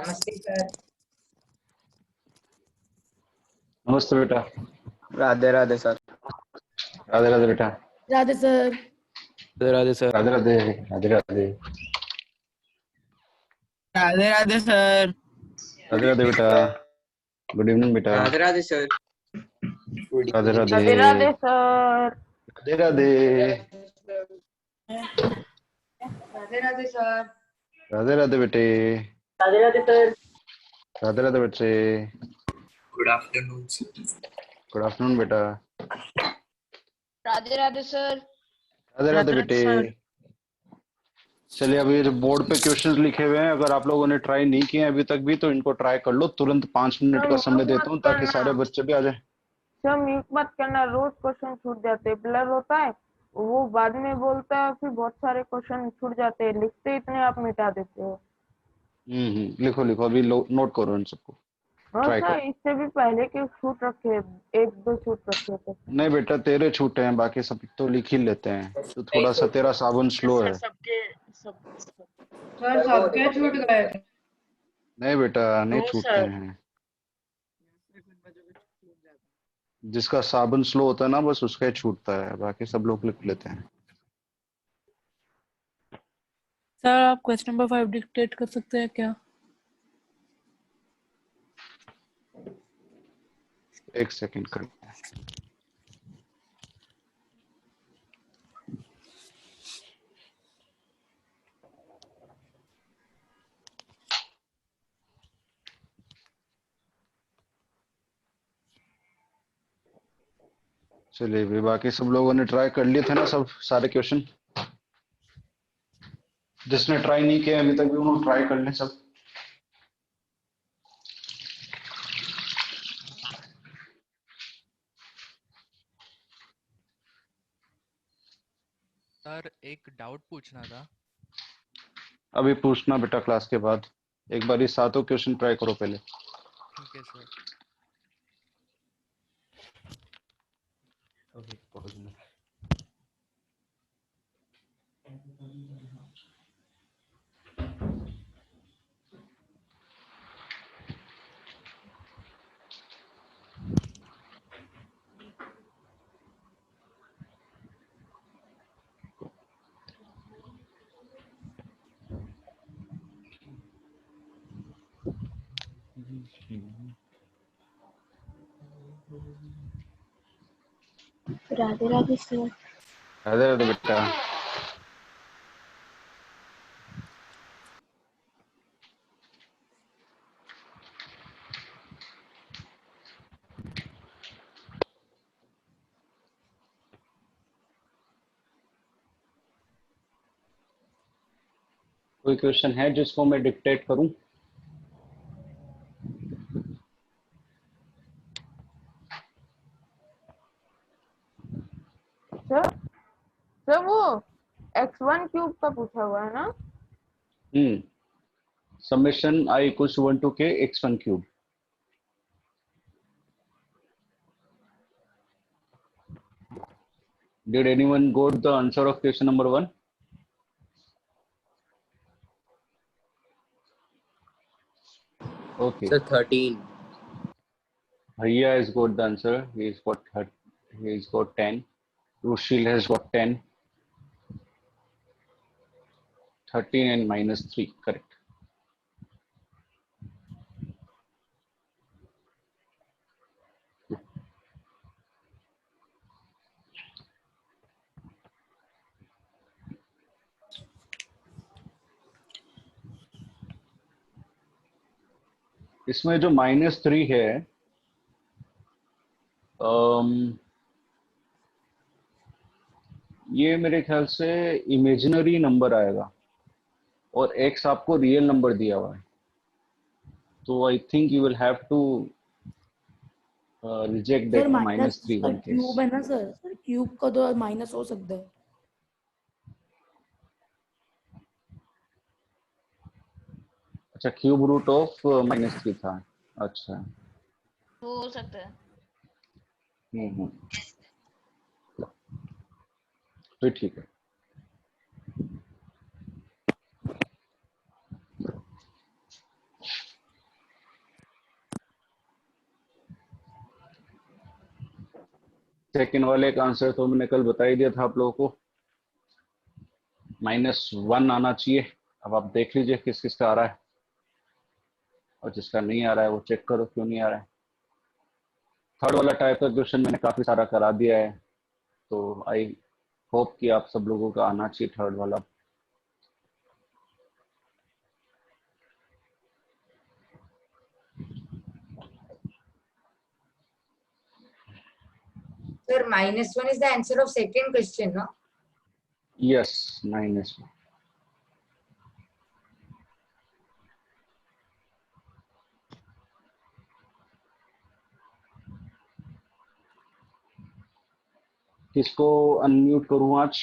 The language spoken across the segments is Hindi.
नमस्ते सर। नमस्ते बेटा। राधे राधे सर। राधे राधे बेटा। Radhe sir. Radhe Radhe sir. Radhe Radhe. Radhe Radhe. Radhe Radhe sir. Radhe Radhe बेटा। गुड इवनिंग बेटा। Radhe Radhe sir. Radhe Radhe. Radhe Radhe sir. Radhe Radhe. Radhe Radhe sir. Radhe Radhe बेटे। राधे राधे सर। राधे राधे बेटे। Good afternoon. गुड आफ्टरनून बेटा। राधे राधे सर। राधे राधे बेटे। चलिए, अभी जो बोर्ड पे क्वेश्चंस लिखे हुए हैं, अगर आप लोगों ने ट्राई नहीं किए अभी तक भी तो इनको ट्राई कर लो। तुरंत 5 मिनट का समय देता हूँ ताकि सारे बच्चे भी आ जाए। सर म्यूट मत करना, रोज क्वेश्चन छूट जाते हैं। ब्लर होता है वो बाद में बोलता है, फिर बहुत सारे क्वेश्चन छूट जाते हैं। लिखते इतने आप मिटा देते हो। लिखो लिखो, अभी नोट करो इन सबको। हाँ ट्राई सर, करो। इससे भी पहले के छूट रखे हैं, एक दो छूट रखे थे। नहीं बेटा, तेरे छूटे हैं, बाकी सब तो लिख ही लेते हैं। तो थोड़ा सा तेरा साबुन स्लो है। सर सबके छूट गए थे। नहीं बेटा, नहीं छूटते हैं। जिसका साबुन स्लो होता है ना, बस उसका ही छूटता है, बाकी सब लोग लिख लेते हैं। सर आप क्वेश्चन नंबर 5 डिक्टेट कर सकते हैं क्या? एक सेकंड कर। चलिए, भी बाकी सब लोगों ने ट्राई कर लिए थे ना सब सारे क्वेश्चन। जिसने ट्राई नहीं किया अभी तक भी उन्होंने ट्राई कर ले सब। सर एक डाउट पूछना था। अभी पूछना बेटा क्लास के बाद। एक बार ये सातों क्वेश्चन ट्राई करो पहले। ठीक है सर। राधे राधे सर। राधे राधे बेटा। कोई क्वेश्चन है जिसको मैं डिक्टेट करूं? सर वो x1 क्यूब का पूछा हुआ है ना? Summation I equals 1 to k x1 cube. Did anyone got the answer of question number 1? Okay. Sir 13. Bhaiya has got the answer. He's got 10. Rushil has got 10. 13 and minus 3. Correct. इसमें जो -3 है, ये मेरे ख्याल से इमेजिनरी नंबर आएगा और x आपको रियल नंबर दिया हुआ है, तो I think you will have to reject that -3 one case. Cube है ना सर क्यूब का तो माइनस हो सकता है। अच्छा, क्यूब रूट ऑफ -3 था। अच्छा, हो सकता है। तो ठीक है। सेकेंड वाले का आंसर तो मैंने कल बता ही दिया था आप लोगों को, -1 आना चाहिए। अब आप देख लीजिए किस किस का आ रहा है, और जिसका नहीं आ रहा है वो चेक करो क्यों नहीं आ रहा है। थर्ड वाला टाइप का क्वेश्चन मैंने काफी सारा करा दिया है, तो आई होप कि आप सब लोगों का आना चाहिए थर्ड वाला। Sir, -1 is the answer of second question, no? Yes, -1। किसको अनम्यूट करूं आज?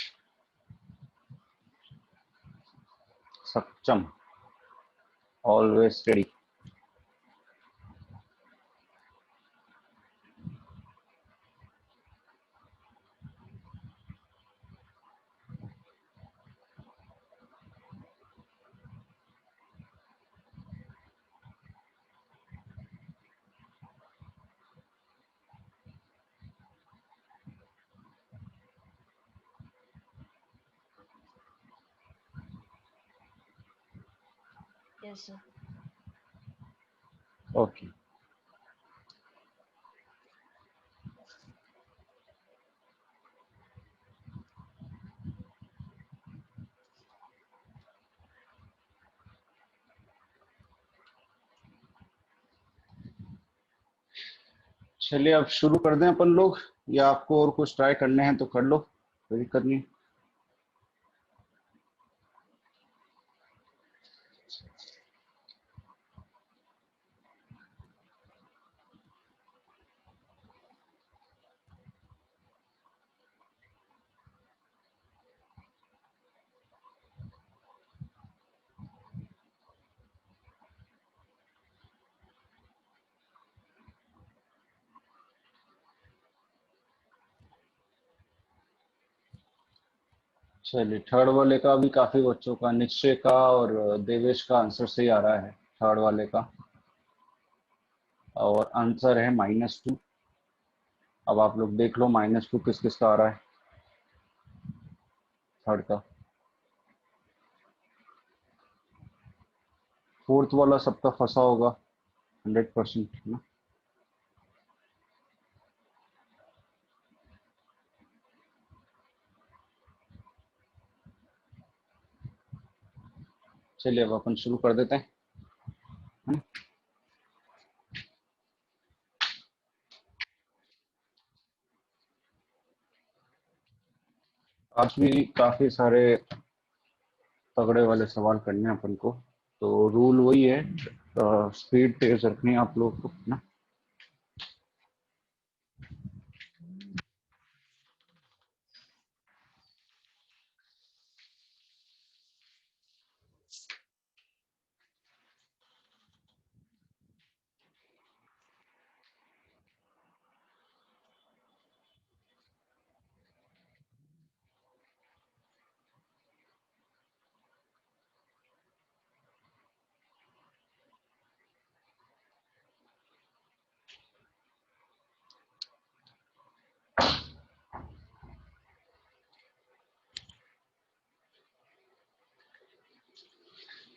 सक्षम, always ready. Yes, sir. Okay, चलिए अब शुरू कर दें अपन लोग, या आपको और कुछ ट्राई करने हैं तो कर लो, कोई दिक्कत नहीं। चलिए थर्ड वाले का भी काफी बच्चों का, निश्चय का और देवेश का आंसर सही आ रहा है थर्ड वाले का, और आंसर है -2। अब आप लोग देख लो -2 किस किस का आ रहा है थर्ड का। फोर्थ वाला सबका फंसा होगा 100% ना। चलिए अब अपन शुरू कर देते हैं, है ना? आज भी काफी सारे तगड़े वाले सवाल करने हैं अपन को, तो रूल वही है, स्पीड तेज रखनी है आप लोगों को ना।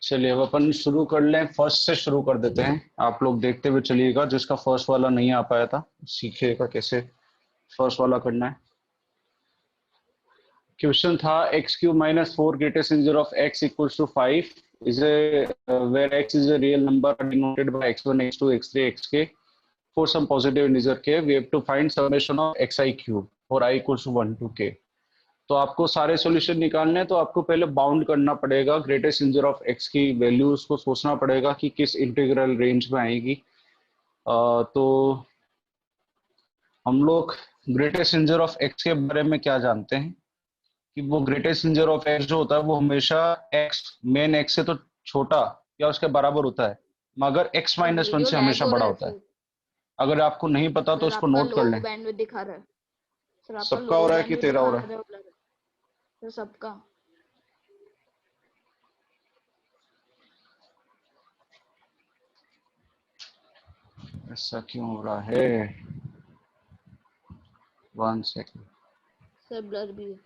चलिए अब अपन शुरू कर लें, फर्स्ट से शुरू कर देते हैं। आप लोग देखते हुए चलिएगा, जिसका फर्स्ट वाला नहीं आ पाया था सीखिएगा कैसे फर्स्ट वाला करना है। क्वेश्चन था x³ - 4 greatest integer of x equals to 5 is a where x is a real number denoted by x1 x2 x3 xk for some positive integer k we have to find summation of xi³ for I equals to 1 to k। तो आपको सारे सॉल्यूशन निकालने हैं, तो आपको पहले बाउंड करना पड़ेगा ग्रेटेस्ट इंटीजर ऑफ x की वैल्यू, उसको सोचना पड़ेगा कि किस इंटीग्रल रेंज में आएगी। तो हम लोग ग्रेटेस्ट इंटीजर ऑफ x के बारे में क्या जानते हैं कि वो ग्रेटेस्ट इंटीजर ऑफ x जो होता है वो हमेशा x मेन x से तो छोटा या उसके बराबर होता है, मगर x - 1 से हमेशा बड़ा होता है। अगर आपको नहीं पता तो उसको नोट कर लें। बैंडविड्थ दिखा रहा है सर, आपका सबका हो रहा है कि तेरा हो रहा है? सर सबका। ऐसा क्यों हो रहा है? 1 सेकंड, सर ब्लर भी है।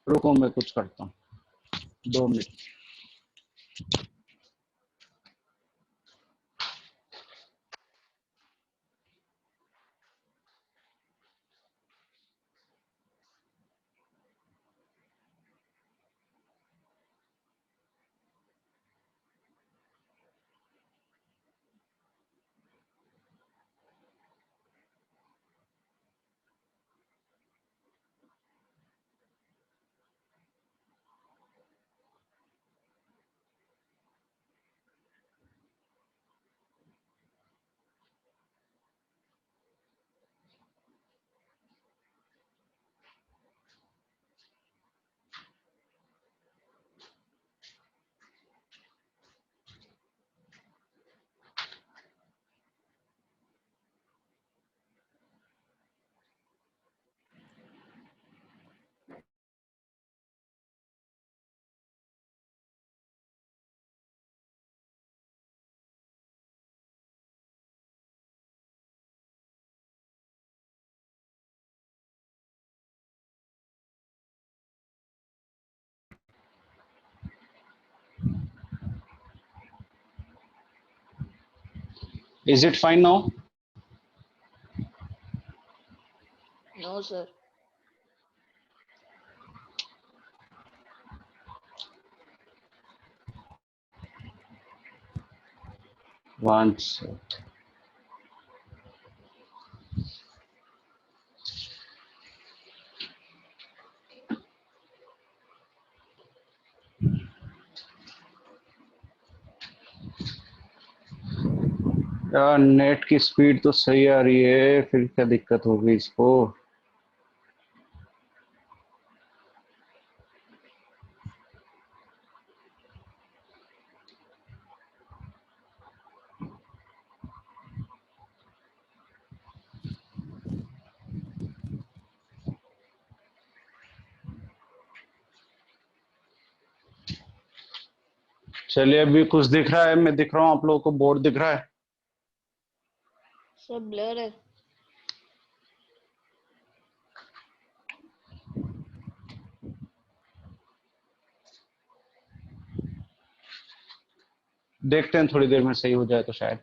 रुको मैं कुछ करता हूँ, 2 मिनट। Is it fine now? No sir. One second. यार नेट की स्पीड तो सही आ रही है, फिर क्या दिक्कत होगी इसको? चलिए, अभी कुछ दिख रहा है? मैं दिख रहा हूँ, आप लोगों को बोर्ड दिख रहा है? सर ब्लर है। देखते हैं, थोड़ी देर में सही हो जाए तो शायद।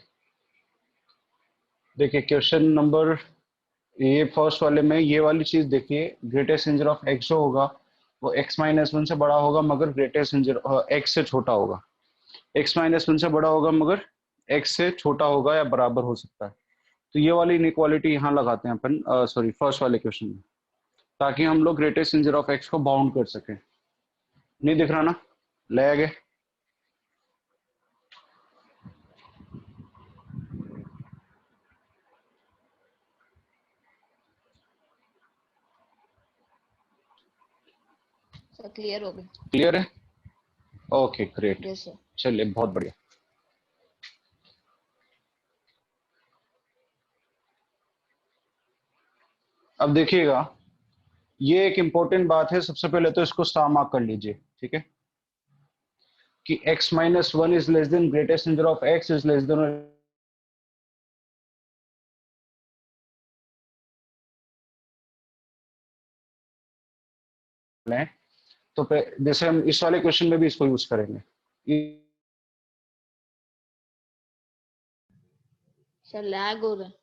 देखिए क्वेश्चन नंबर, ये फर्स्ट वाले में ये वाली चीज देखिए, ग्रेटेस्ट इंजर ऑफ एक्स जो होगा वो x-1 से बड़ा होगा मगर ग्रेटेस्ट इंजर x से छोटा होगा। x-1 से बड़ा होगा मगर x से छोटा होगा या बराबर हो सकता है। तो ये वाली इनइक्वालिटी यहाँ लगाते हैं अपन, सॉरी फर्स्ट वाले क्वेश्चन में, ताकि हम लोग ग्रेटेस्ट इंजर ऑफ एक्स को बाउंड कर सकें। नहीं दिख रहा ना? ले आगे। सर क्लियर हो गया। क्लियर है? Okay great, yes sir. चलिए बहुत बढ़िया। अब देखिएगा, ये एक इंपॉर्टेंट बात है, सबसे पहले तो इसको स्टार मार्क कर लीजिए, ठीक है? कि x-1 is less than greatest integer of x is less than तो जैसे हम इस वाले क्वेश्चन में भी इसको यूज करेंगे। सर लैग हो रहा है।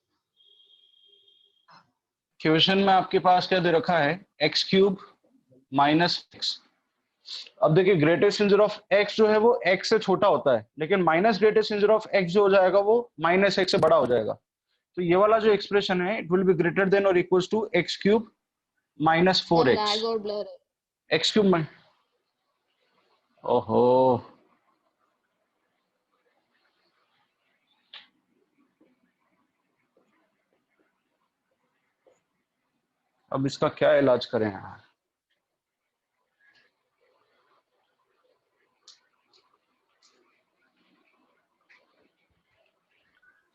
क्वेश्चन में आपके पास क्या दे रखा है? x³ minus x। अब देखिए ग्रेटेस्ट इंजर ऑफ x जो है वो x से छोटा होता है, लेकिन minus greatest integer of x जो हो जाएगा वो माइनस x से बड़ा हो जाएगा। तो ये वाला जो एक्सप्रेशन है, it will be greater than और equals to x³ minus 4x। Lag और ब्लर है। x³ में, ओहो, अब इसका क्या इलाज करें यार?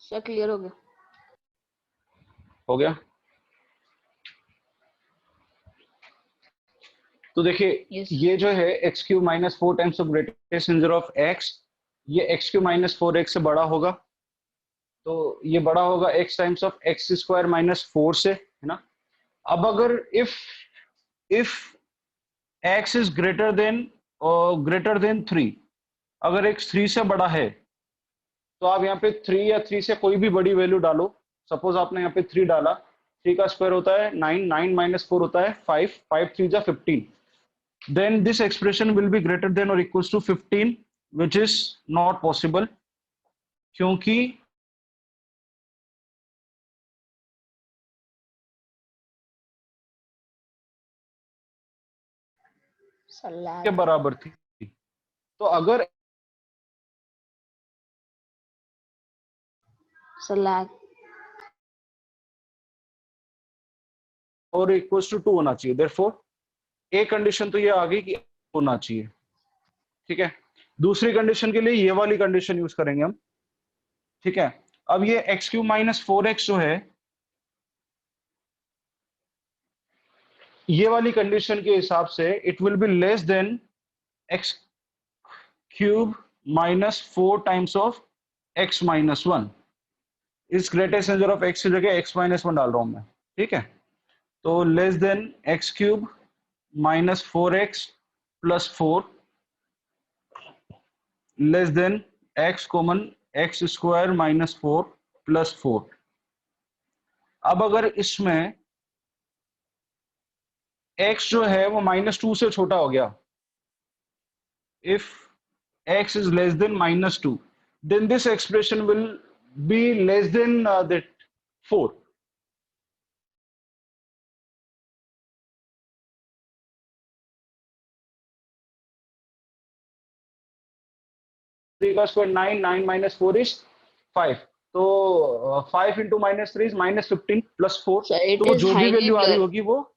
सर क्लियर हो गया। हो गया? तो देखिए Yes. ये जो है x³ minus 4 times of greatest integer of x, ये x³ माइनस 4x से बड़ा होगा, तो ये बड़ा होगा x times of x square minus 4 से, है ना। अब अगर if x is greater then 3, अगर x 3 से बड़ा है तो आप यहाँ पे 3 या 3 से कोई भी बड़ी वैल्यू डालो। सपोज आपने यहाँ पे 3 डाला, 3 का स्क्वायर होता है 9, 9 माइनस 4 होता है 5, 5 3 जा 15, then this expression will be greater than or equals to 15, which is not possible, क्योंकि सर के लैग बराबर थी। तो अगर सर लैग और इक्वल्स टू 2 होना चाहिए, therefore एक कंडीशन तो ये आ गई कि होना चाहिए, ठीक है। दूसरी कंडीशन के लिए ये वाली कंडीशन यूज करेंगे हम, ठीक है। अब ये एक्स क्यूब माइनस 4x जो है, ये वाली कंडीशन के हिसाब से it will be less than x cube minus 4 times of x minus 1। इस ग्रेटेस्ट नंबर ऑफ एक्स की जगह एक्स माइनस 1 डाल रहा हूं मैं, ठीक है। तो less than x cube minus 4x plus 4 less than x common x square minus 4 plus 4। अब अगर इसमें x जो है वो -2 से छोटा हो गया, if x is less than -2, then this expression will be less than that 4. का स्क्वायर 9, 9 minus 4 is 5, तो 5 into -3 is -15 plus 4, sir it तो वो इज जो भी हाईली वैल्यू आ रही ब्लर होगी वो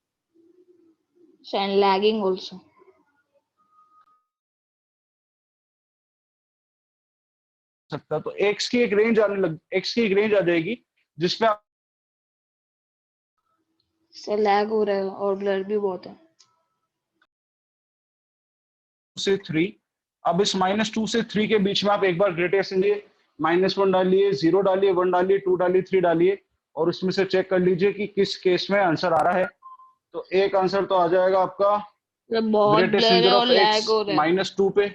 सर लैगिंग आल्सो सकता। तो x की एक रेंज x की एक रेंज आ जाएगी जिसमें आप सर लैग हो रहा है और ब्लर भी बहुत है। से 3, अब इस -2 से 3 के बीच में आप एक बार ग्रेटेस्ट लीजिए, -1 डालिए, 0 डालिए, 1 डालिए, 2 डालिए, 3 डालिए, और उसमें से चेक कर लीजिए कि किस केस में आंसर आ रहा है। तो एक आंसर तो आ जाएगा आपका सर बहुत ग्रेटेस्ट ब्लर है नंबर और ऑफ लैग x हो रहा है। -2 पे।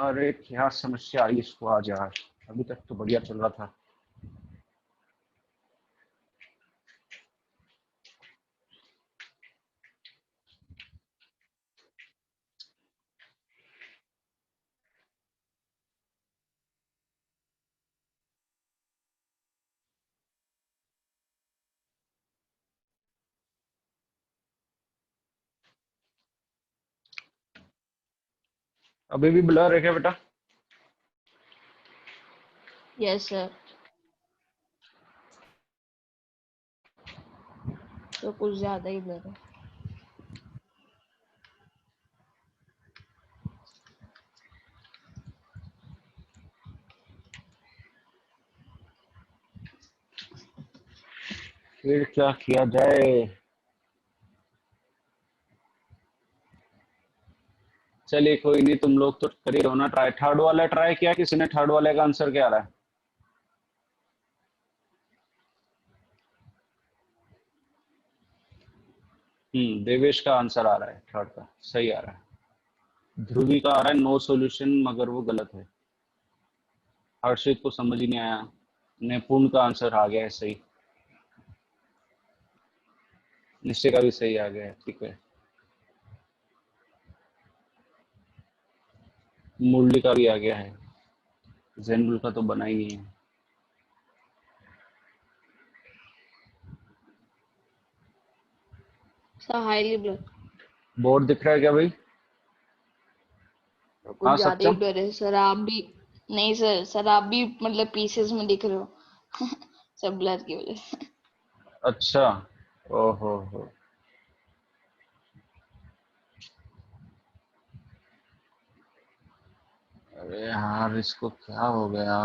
अरे क्या समस्या आई इसको आज यार, अभी तक तो बढ़िया चल रहा था। अभी भी ब्लर है क्या बेटा? यस सर तो कुछ ज्यादा ही ब्लर है। फिर क्या किया जाए? चलिए कोई नहीं, तुम लोग तो कर ही रहो ना ट्राई। थर्ड वाला ट्राई किया किसी ने? थर्ड वाले का आंसर क्या आ रहा है? देवेश का आंसर आ रहा है, थर्ड का सही आ रहा है। ध्रुवी का आ रहा है नो सॉल्यूशन, मगर वो गलत है। हर्षित को समझ ही नहीं आया। निपुण का आंसर आ गया है सही। निश्चय का भी सही आ गया है, ठीक है। मुरली का भी आ गया है। जैनुल का तो बना ही नहीं है। सर हाईली ब्लर बोर्ड दिख रहा है क्या भाई? तो कुछ हाँ ज्यादा ही सत्यम। ब्लर है सर। आप भी नहीं सर, सर आप भी मतलब पीसेस में दिख रहे हो सब ब्लर की वजह से। अच्छा, ओहो हो। अरे यार इसको क्या हो गया?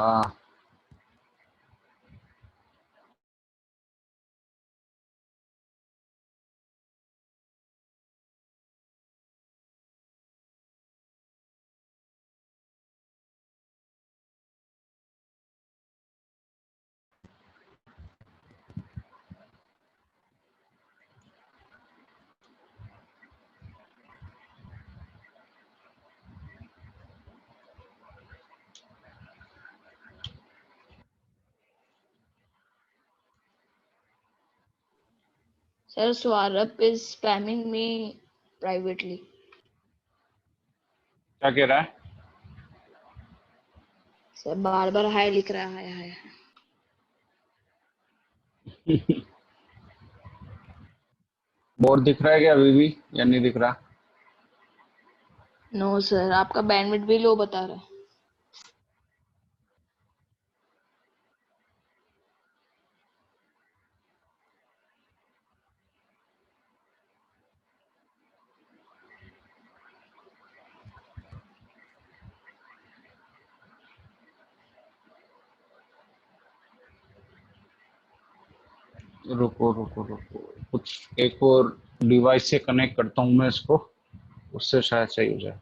Sir, Swarap is spamming me privately. क्या कह रहा है? सर बार बार हाय लिख रहा है, हाय हाय। बोर दिख रहा है क्या अभी भी या नहीं दिख रहा? नो सर, आपका बैंडविड्थ भी लो बता रहा है। रुको रुको रुको, कुछ एक और डिवाइस से कनेक्ट करता हूँ मैं इसको, उससे शायद सही हो जाए।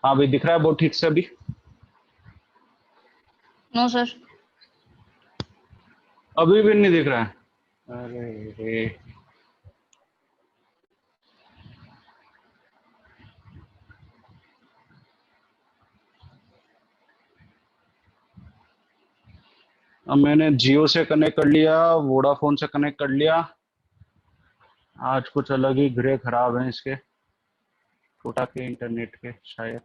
हाँ भाई, दिख रहा है बहुत ठीक से अभी? No sir. अभी भी नहीं दिख रहा है? अरे रे, अब मैंने जियो से कनेक्ट कर लिया, वोडाफोन से कनेक्ट कर लिया। आज कुछ अलग ही ग्रे खराब है इसके, छोटा के इंटरनेट के शायद।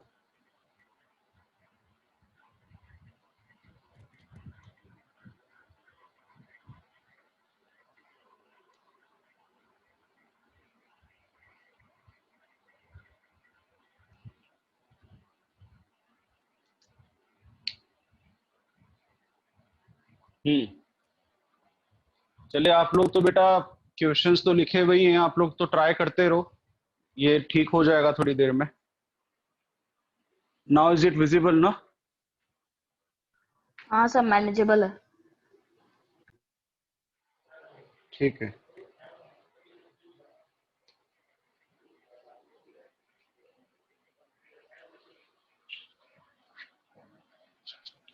चलिए, आप लोग तो बेटा क्वेश्चंस तो लिखे हुए हैं, आप लोग तो ट्राई करते रहो, ये ठीक हो जाएगा थोड़ी देर में। नाउ इज इट विजिबल ना? हाँ सर, मैनेजेबल है। ठीक है।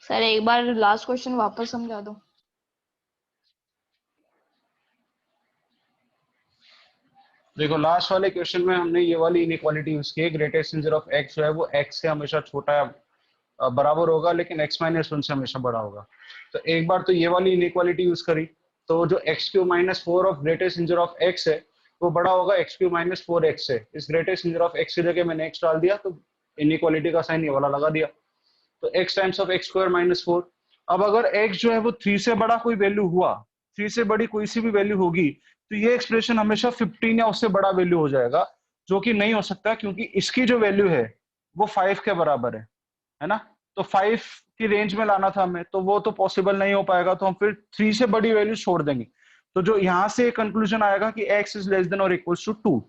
सर एक बार लास्ट क्वेश्चन वापस समझा दो। देखो, लास्ट वाले क्वेश्चन में हमने ये वाली इनइक्वालिटी यूज की है, ग्रेटेस्ट इंजर ऑफ एक्स जो है वो एक्स से हमेशा छोटा बराबर होगा, लेकिन x माइनस वन से हमेशा बड़ा होगा। तो एक बार तो ये वाली इनइक्वालिटी यूज करी, तो जो x cube minus four of greatest integer of x है वो बड़ा होगा x cube minus four x से। इस ग्रेटेस्ट इंजर ऑफ एक्स की जगह मैंने एक्स डाल दिया, तो इनइक्वालिटी का साइन ये वाला लगा दिया, तो x times of x square minus four. अब अगर एक्स जो है वो 3 से बड़ा कोई वैल्यू हुआ, 3 से बड़ी कोई सी भी वैल्यू होगी, तो ये एक्सप्रेशन हमेशा 15 या उससे बड़ा वैल्यू हो जाएगा, जो कि नहीं हो सकता क्योंकि इसकी जो वैल्यू है वो 5 के बराबर है ना? तो 5 की रेंज में लाना था हमें, तो वो तो पॉसिबल नहीं हो पाएगा, तो हम फिर 3 से बड़ी वैल्यू छोड़ देंगे। तो जो यहां से कंक्लूजन आएगा कि x इज लेस देन और इक्वल्स टू 2,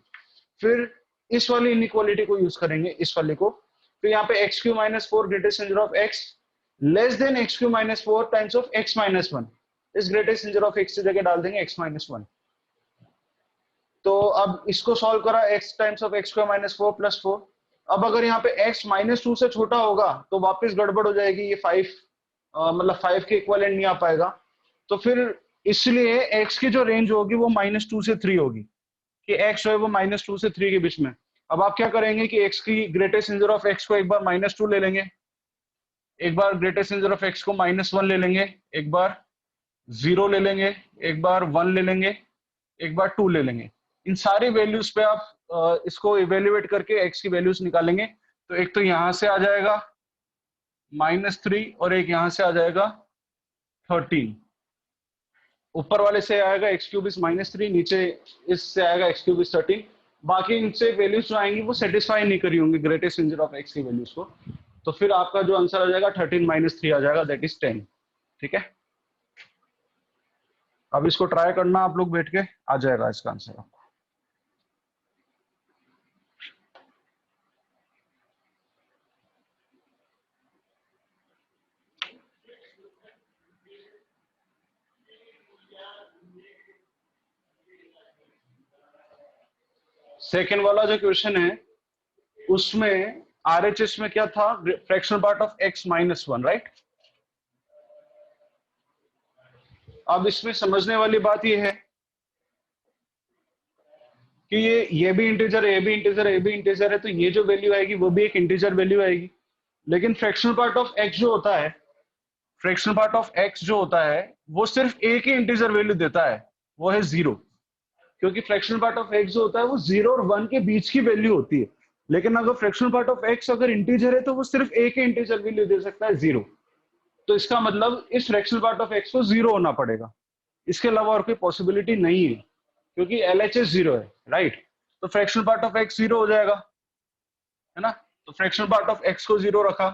फिर इस वाली इनइक्वालिटी को यूज करेंगे, इस वाले को। तो यहाँ पे x cube minus four greatest integer of x less than x cube minus four times of x minus one, इस ग्रेटेस्ट इंजर ऑफ एक्स की जगह डाल देंगे एक्स माइनस वन। तो अब इसको सॉल्व करा, x times of x square minus four plus four. अब अगर यहाँ पे x माइनस टू से छोटा होगा तो वापस गड़बड़ हो जाएगी, ये 5 मतलब 5 के इक्वलेंट नहीं आ पाएगा, तो फिर इसलिए x की जो रेंज होगी वो -2 से 3 होगी, कि x जो है वो -2 से 3 के बीच में। अब आप क्या करेंगे कि x की ग्रेटेस्ट इंजर ऑफ x को एक बार -2 ले लेंगे, एक बार ग्रेटेस्ट इंजर ऑफ x को -1 ले लेंगे, एक बार 0 ले लेंगे, एक बार 1 ले लेंगे, एक बार 2 ले लेंगे। इन सारी वैल्यूज पे आप इसको इवेल्युएट करके x की वैल्यूज निकालेंगे। तो एक तो यहां से आ जाएगा -3 और एक यहां से आ जाएगा 13। ऊपर वाले से आएगा x³ इज -3, नीचे इससे आएगा x³ इज 13। बाकी इनसे वैल्यूज जो आएंगी वो सेटिस्फाई नहीं करी होंगी ग्रेटेस्ट इंजर ऑफ x की वैल्यूज को, तो फिर आपका जो आंसर आ जाएगा 13 - 3 आ जाएगा, दैट इज 10। ठीक है, अब इसको ट्राई करना आप लोग बैठ के, आ जाएगा इसका आंसर आपको। सेकेंड वाला जो क्वेश्चन है उसमें RHS में क्या था, fractional part of x -1, right. अब इसमें समझने वाली बात ये है कि ये भी इंटीजर है, ये भी इंटीजर है, ये भी इंटीजर है, तो ये जो वैल्यू आएगी वो भी एक इंटीजर वैल्यू आएगी। लेकिन फ्रैक्शनल पार्ट ऑफ x जो होता है, फ्रैक्शनल पार्ट ऑफ x जो होता है वो सिर्फ एक ही इंटीजर वैल्यू देता है, वो है 0। क्योंकि फ्रैक्शनल पार्ट ऑफ x जो होता है वो 0 और 1 के बीच की वैल्यू होती है। लेकिन अगर फ्रैक्शनल पार्ट ऑफ x अगर इंटीजर है तो वो सिर्फ एक ही इंटीजर वैल्यू दे सकता है, 0। तो इसका मतलब इस फ्रैक्शनल पार्ट ऑफ x को 0 होना पड़ेगा, इसके अलावा और कोई पॉसिबिलिटी नहीं है, क्योंकि LHS 0 है, राइट। तो फ्रैक्शनल पार्ट ऑफ x 0 हो जाएगा, है ना। तो फ्रैक्शनल पार्ट ऑफ x को 0 रखा,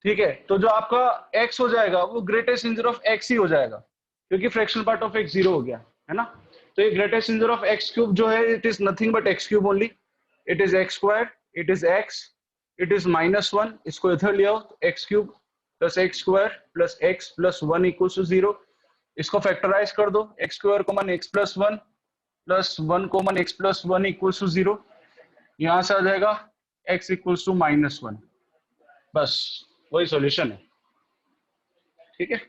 ठीक है। तो जो आपका x हो जाएगा वो ग्रेटेस्ट इंजर ऑफ x ही हो जाएगा, क्योंकि फ्रैक्शनल पार्ट ऑफ x 0 हो गया, है ना। तो ये ग्रेटेस्ट इंजर ऑफ x³ जो है, it is nothing but x³ only, it is x², it is x, it is -1। इसको इधर ले आओ, तो x³ + x² + x + 1 = 0। इसको फैक्टराइज कर दो, x² x + 1 + 1 x + 1 = 0। यहां से आ जाएगा x = -1। बस वही सॉल्यूशन है, ठीक है।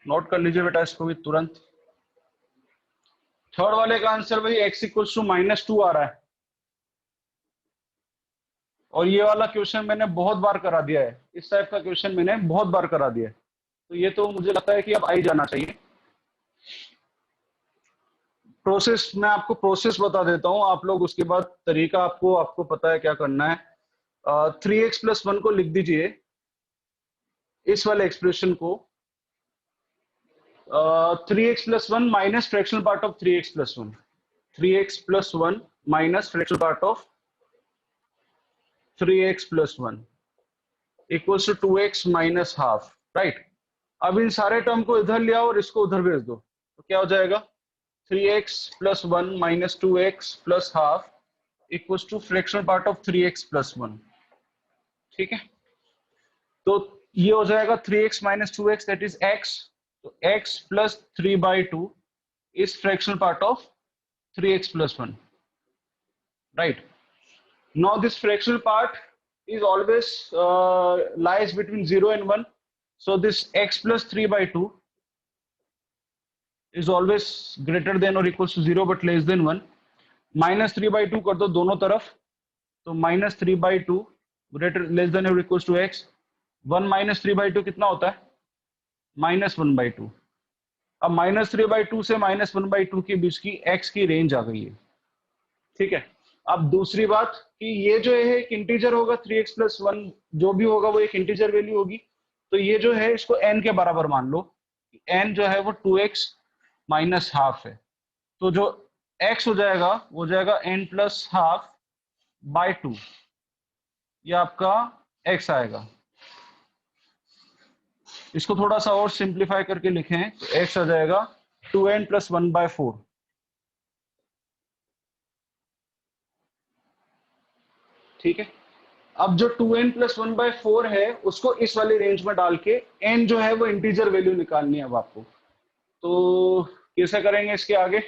नोट कर लीजिए बेटा इसको भी तुरंत। थर्ड वाले का आंसर भाई x = -2 आ रहा है, और ये वाला क्वेश्चन मैंने बहुत बार करा दिया है, इस टाइप का क्वेश्चन मैंने बहुत बार करा दिया है, तो ये तो मुझे लगता है कि अब आ ही जाना चाहिए। प्रोसेस, मैं आपको प्रोसेस बता देता हूं, आप लोग उसके बाद तरीका आपको पता है क्या करना है। 3x + 1 को लिख दीजिए, इस वाले एक्सप्रेशन को 3x + 1 minus fractional part of 3x + 1, 3x + 1 minus fractional part of 3x + 1 = 2x - ½ right. अब इन सारे टर्म को इधर ले आओ और इसको उधर भेज दो, तो क्या हो जाएगा 3x + 1 - 2x + ½ = fractional part of 3x + 1, ठीक है। तो ये हो जाएगा 3x - 2x that is x, तो x + 3/2 is fractional part of 3x + 1, right. Now this fractional part is always lies between 0 and 1, so this x + 3/2 is always greater than or equals to 0 but less than 1. -3/2 कर दो दोनों तरफ, तो -3/2 greater less than or equals to x। 1 - 3/2 कितना होता है, -1/2। अब -3/2 से -1/2 के बीच की x की रेंज आ गई है, ठीक है। अब दूसरी बात कि ये जो है एक इंटीजर होगा, 3x + 1 जो भी होगा वो एक इंटीजर वैल्यू होगी, तो ये जो है इसको n के बराबर मान लो, n जो है वो 2x - ½ है, तो जो x हो जाएगा वो जाएगा n + ½/2, ये आपका x आएगा। इसको थोड़ा सा और सिंप्लीफाई करके लिखें तो x आ जाएगा 2n + 1/4, ठीक है। अब जो 2n + 1/4 है उसको इस वाली रेंज में डाल के n जो है वो इंटीजर वैल्यू निकालनी है अब आपको, तो कैसे करेंगे इसके आगे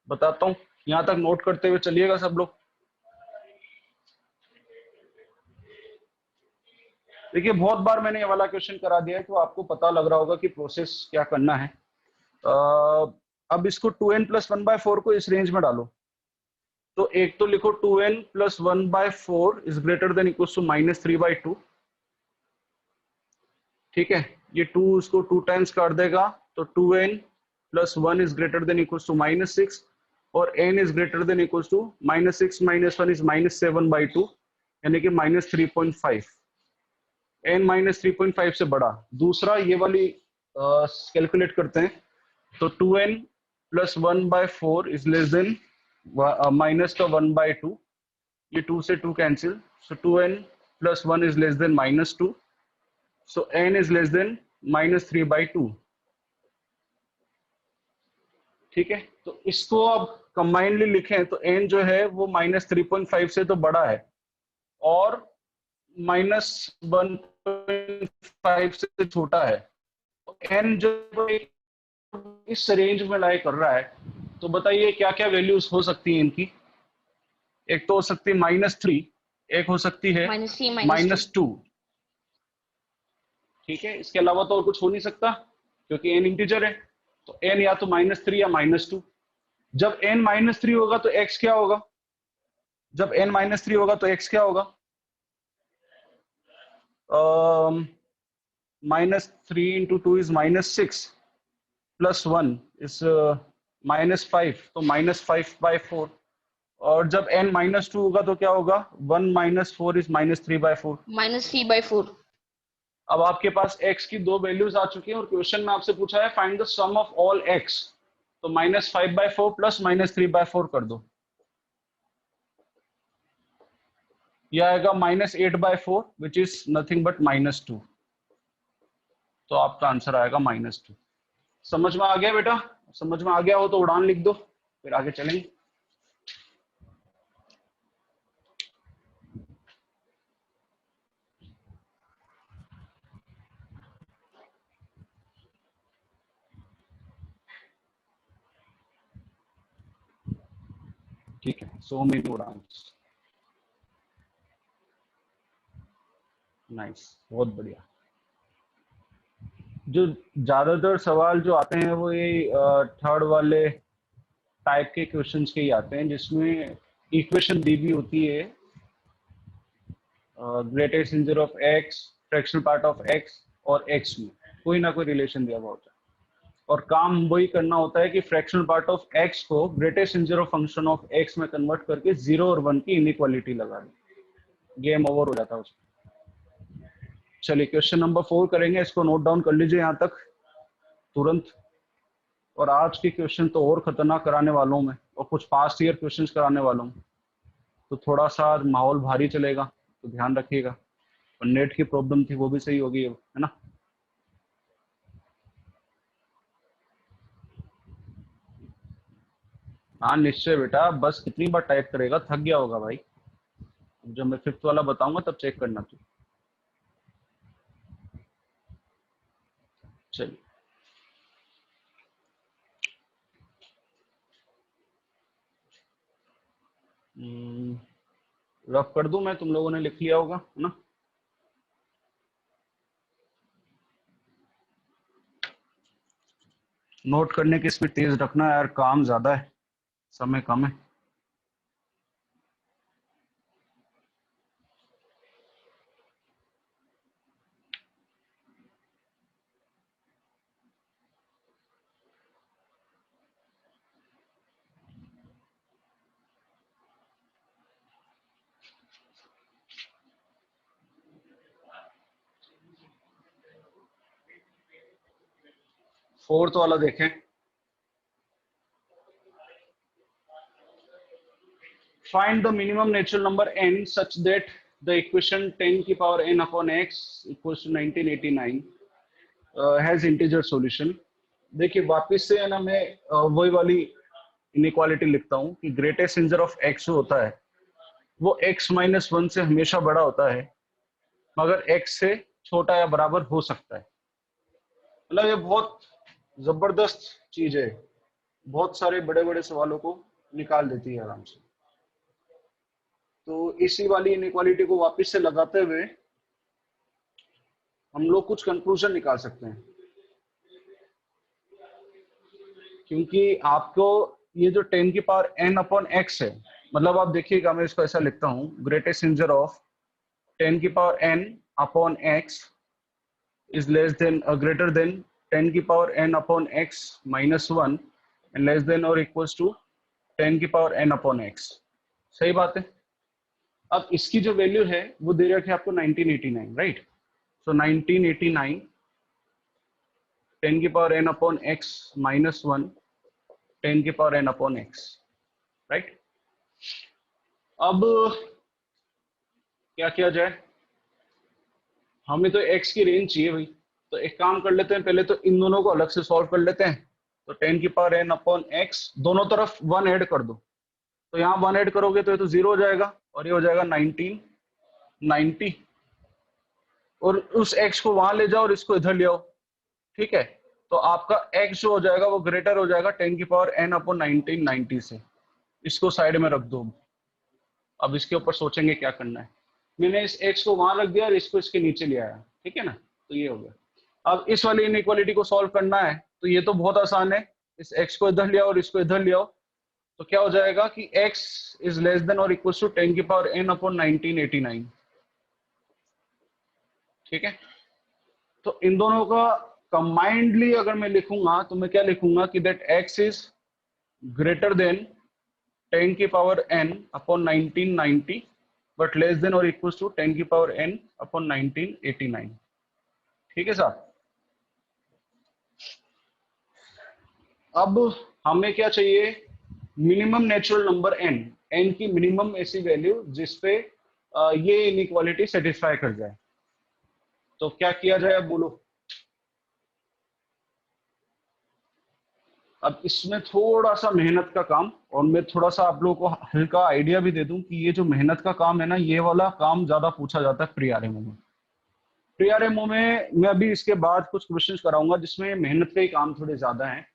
बताता हूं, यहां तक नोट करते हुए चलिएगा सब लोग। देखिए बहुत बार मैंने ये वाला क्वेश्चन करा दिया है तो आपको पता लग रहा होगा कि प्रोसेस क्या करना है। अब इसको 2n + 1/4 को इस रेंज में डालो। तो एक तो लिखो 2n + 1/4 is greater than equal to -3/2। ठीक है, ये 2 उसको 2 टाइम्स कर देगा तो 2n + 1 is greater than equal to -6 और n is greater than equal to -6 - 1 is -7/2 यानी कि -3.5। n -3.5 से बड़ा। दूसरा ये वाली कैलकुलेट करते हैं तो 2n + 1/4 is less then minus का 1/2। ये 2 से 2 cancel, so 2n + 1 is less then -2, so n is less then -3/2। ठीक है, तो इसको अब कंबाइनली लिखें तो n जो है वो -3.5 से तो बड़ा है और -1.5 से छोटा है। तो n जो इस रेंज में लाई कर रहा है, तो बताइए क्या क्या वैल्यूज हो सकती हैं इनकी। एक तो हो सकती है -3, एक हो सकती है -3 -2। ठीक है, इसके अलावा तो और कुछ हो नहीं सकता क्योंकि n इंटीजर है। तो n या तो -3 या -2। जब n -3 होगा तो x क्या होगा? जब n -3 होगा तो x क्या होगा? -3 × 2 is -6 + 1 is -5, तो -5/4। और जब n -2 होगा तो क्या होगा? 1 - 4 is -3/4। -3/4 अब आपके पास x की दो वैल्यूज आ चुकी हैं और क्वेश्चन में आपसे पूछा है find the sum of all x। तो -5/4 + -3/4 कर दो, यह आएगा -8/4 विच इज नथिंग बट -2। तो आपका आंसर आएगा -2। समझ में आ गया बेटा? समझ में आ गया हो तो उड़ान लिख दो, फिर आगे चलेंगे। ठीक है, सो मेनी उड़ान्स। नाइस, बहुत बढ़िया। जो ज्यादातर सवाल जो आते हैं वो ये थर्ड वाले टाइप के क्वेश्चंस के ही आते हैं जिसमें इक्वेशन दी भी होती है greatest integer of x, fractional part of x और x में कोई ना कोई रिलेशन दिया हुआ होता है और काम वही करना होता है कि फ्रैक्शनल पार्ट ऑफ x को greatest integer of function of x में कन्वर्ट करके 0 और 1 की इनइक्वालिटी लगा दी, गेम ओवर हो जाता है उसमें। चलिए क्वेश्चन नंबर 4 करेंगे, इसको नोट डाउन कर लीजिए यहाँ तक तुरंत। और आज के क्वेश्चन तो और खतरनाक कराने वालों में और कुछ पास्ट ईयर क्वेश्चंस कराने वालों में, तो थोड़ा सा माहौल भारी चलेगा तो ध्यान रखिएगा। और नेट की प्रॉब्लम थी वो भी सही होगी, है ना? हाँ निश्चय बेटा, बस कितनी बार टाइप करेगा, थक गया होगा भाई। जब मैं 5th वाला बताऊंगा तब चेक करना तू। चलिए रफ कर दूं मैं, तुम लोगों ने लिख लिया होगा, है ना? नोट करने की स्पीड तेज रखना यार, काम ज्यादा है, समय कम है। फोर्थ वाला देखें। Find the minimum natural number n such that the equation 10⁻n/x equals to 1989 has integer solution। देखिए वापस से है ना, मैं वही वाली इनइक्वालिटी लिखता हूँ कि ग्रेटेस्ट इंटीजर ऑफ x जो होता है वो x - 1 से हमेशा बड़ा होता है मगर x से छोटा या बराबर हो सकता है। मतलब ये बहुत जबरदस्त चीज है, बहुत सारे बड़े बड़े सवालों को निकाल देती है आराम से। तो इसी वाली इनइक्वालिटी को वापस से लगाते हुए हम लोग कुछ कंक्लूजन निकाल सकते हैं, क्योंकि आपको ये जो 10 की पावर n अपॉन x है, मतलब आप देखिएगा मैं इसको ऐसा लिखता हूं, ग्रेटेस्ट इंजर ऑफ 10 की power n upon x is less than greater than 10 की power n upon x minus 1 and less than or equals to 10 की पावर n upon x। सही बात है। अब इसकी जो वैल्यू है वो दे रखी है आपको 1989, राइट। सो 1989 10 की power n upon x minus 1 10 की power n upon x, right. अब क्या किया जाए, हमें तो x की रेंज चाहिए भाई, तो एक काम कर लेते हैं, पहले तो इन दोनों को अलग से सॉल्व कर लेते हैं। तो 10 की पावर n अपॉन x, दोनों तरफ 1 ऐड कर दो, तो यहाँ 1 ऐड करोगे तो ये तो 0 हो जाएगा और ये हो जाएगा 1990, और उस x को वहां ले जाओ और इसको इधर ले आओ, ठीक है। तो आपका x जो हो जाएगा वो ग्रेटर हो जाएगा 10 की पावर n अपॉन 1990 से। इसको साइड में रख दो। अब इसके ऊपर सोचेंगे क्या करना है। मैंने इस x को वहां रख दिया और इसको इसके नीचे ले आया, ठीक है ना, तो ये हो गया। अब इस वाली इनइक्वालिटी को सॉल्व करना है तो ये तो बहुत आसान है, इस x को इधर ले आओ और इसको इधर ले आओ, तो क्या हो जाएगा कि x इज लेस देन और इक्वल टू 10 की पावर n अपॉन 1989, ठीक है। तो इन दोनों का कंबाइंडली अगर मैं लिखूंगा तो मैं क्या लिखूंगा कि that x is greater then 10 की power n upon 1990 but less then और इक्वल टू 10 की पावर n अपॉन 1989, ठीक है साहब। अब हमें क्या चाहिए, मिनिमम नेचुरल नंबर n की मिनिमम ऐसी वैल्यू जिसपे ये इनइक्वालिटी सेटिस्फाई कर जाए। तो क्या किया जाए अब बोलो। अब इसमें थोड़ा सा मेहनत का काम, और मैं थोड़ा सा आप लोगों को हल्का आइडिया भी दे दूं कि ये जो मेहनत का काम है ना, ये वाला काम ज्यादा पूछा जाता है प्री आरएमओ में। प्री आरएमओ में मैं अभी इसके बाद कुछ क्वेश्चंस कराऊंगा जिसमें मेहनत के ही काम थोड़े ज्यादा हैं।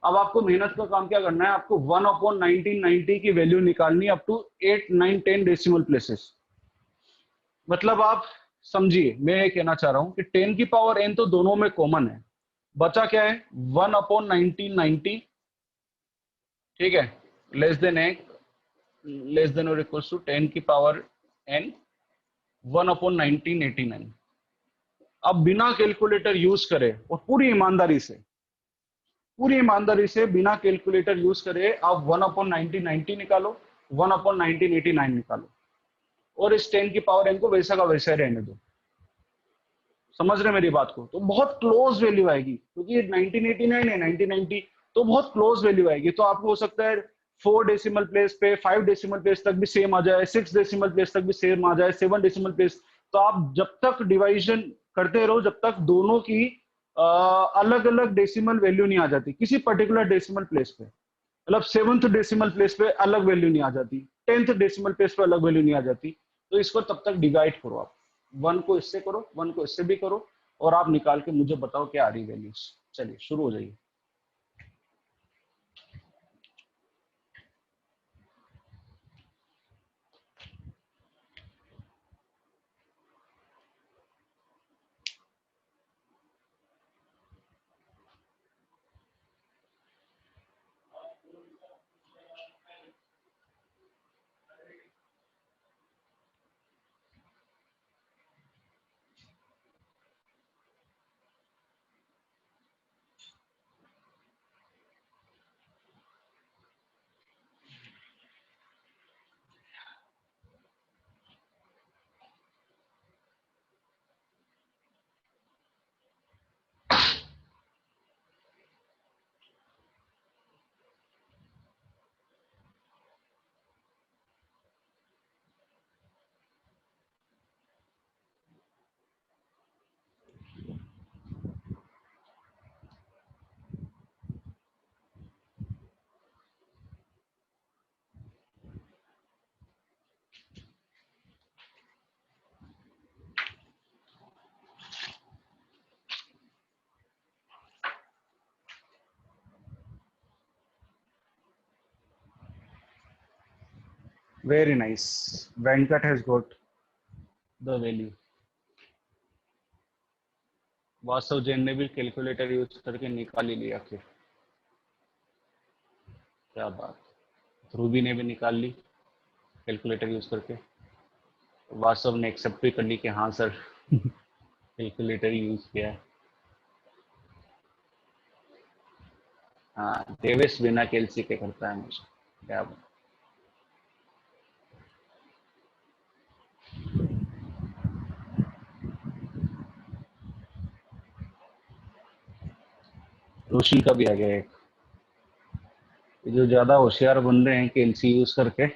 अब आपको मेहनत का काम क्या करना है, आपको 1 अपॉन 1990 की वैल्यू निकालनी अप टू 8, 9, 10 डेसिमल प्लेसेस। मतलब आप समझिए, मैं ये कहना चाह रहा हूं कि 10 की पावर n तो दोनों में कॉमन है, बचा क्या है 1 अपॉन 1990, ठीक है, लेस देन और इक्वल टू 10 की पावर n 1 अपॉन 1989। अब बिना कैलकुलेटर यूज करे और पूरी ईमानदारी से बिना कैलकुलेटर यूज करे आप 1 अपॉन 1990 निकालो, 1 अपॉन 1989 निकालो, और इस 10 की पावर n को वैसा का वैसा रहने दो। समझ रहे मेरी बात को। तो बहुत क्लोज वैल्यू आएगी, क्योंकि ये 1989 है 1990, तो बहुत क्लोज वैल्यू आएगी। तो आपको हो सकता है 4 डेसिमल प्लेस पे 5 डेसिमल प्लेस तक भी सेम आ जाए, 6 डेसिमल प्लेस तक भी सेम आ जाए, 7 डेसिमल प्लेस। तो आप जब तक डिवाइजन करते रहो जब तक दोनों की अलग अलग डेसिमल वैल्यू नहीं आ जाती किसी पर्टिकुलर डेसिमल प्लेस पे। मतलब 7th डेसिमल प्लेस पे अलग वैल्यू नहीं आ जाती, 10th डेसिमल प्लेस पे अलग वैल्यू नहीं आ जाती। तो इसको तब तक डिवाइड करो आप, 1 को इससे करो, 1 को इससे भी करो, और आप निकाल के मुझे बताओ क्या आ रही वैल्यूज। चलिए शुरू हो जाइए। Very nice. Venkat has got the value. वासव जैन ने भी कैलकुलेटर यूज करके निकाल ही लिया फिर। क्या बात, ध्रुवी ने भी निकाल ली कैलकुलेटर यूज करके। वासव ने एक्सेप्ट भी कर ली कि हाँ सर कैलकुलेटर यूज किया है। हाँ, देवेश बिना कैलसी के करता है मुझे। क्या बात। रोशन का भी आ गया एक। जो ज्यादा होशियार बन रहे हैं कैलसी यूज करके,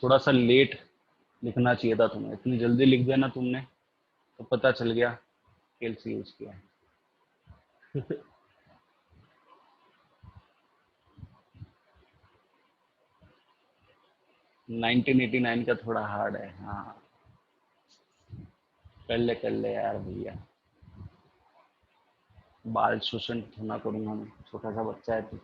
थोड़ा सा लेट लिखना चाहिए था तुम्हें। इतनी जल्दी लिख दिया ना तुमने, तो पता चल गया कैलसी यूज किया है। 1989 का थोड़ा हार्ड है। हाँ, कर ले यार भैया। बाल शोषण ना करूंगा मैं, छोटा सा बच्चा है तो।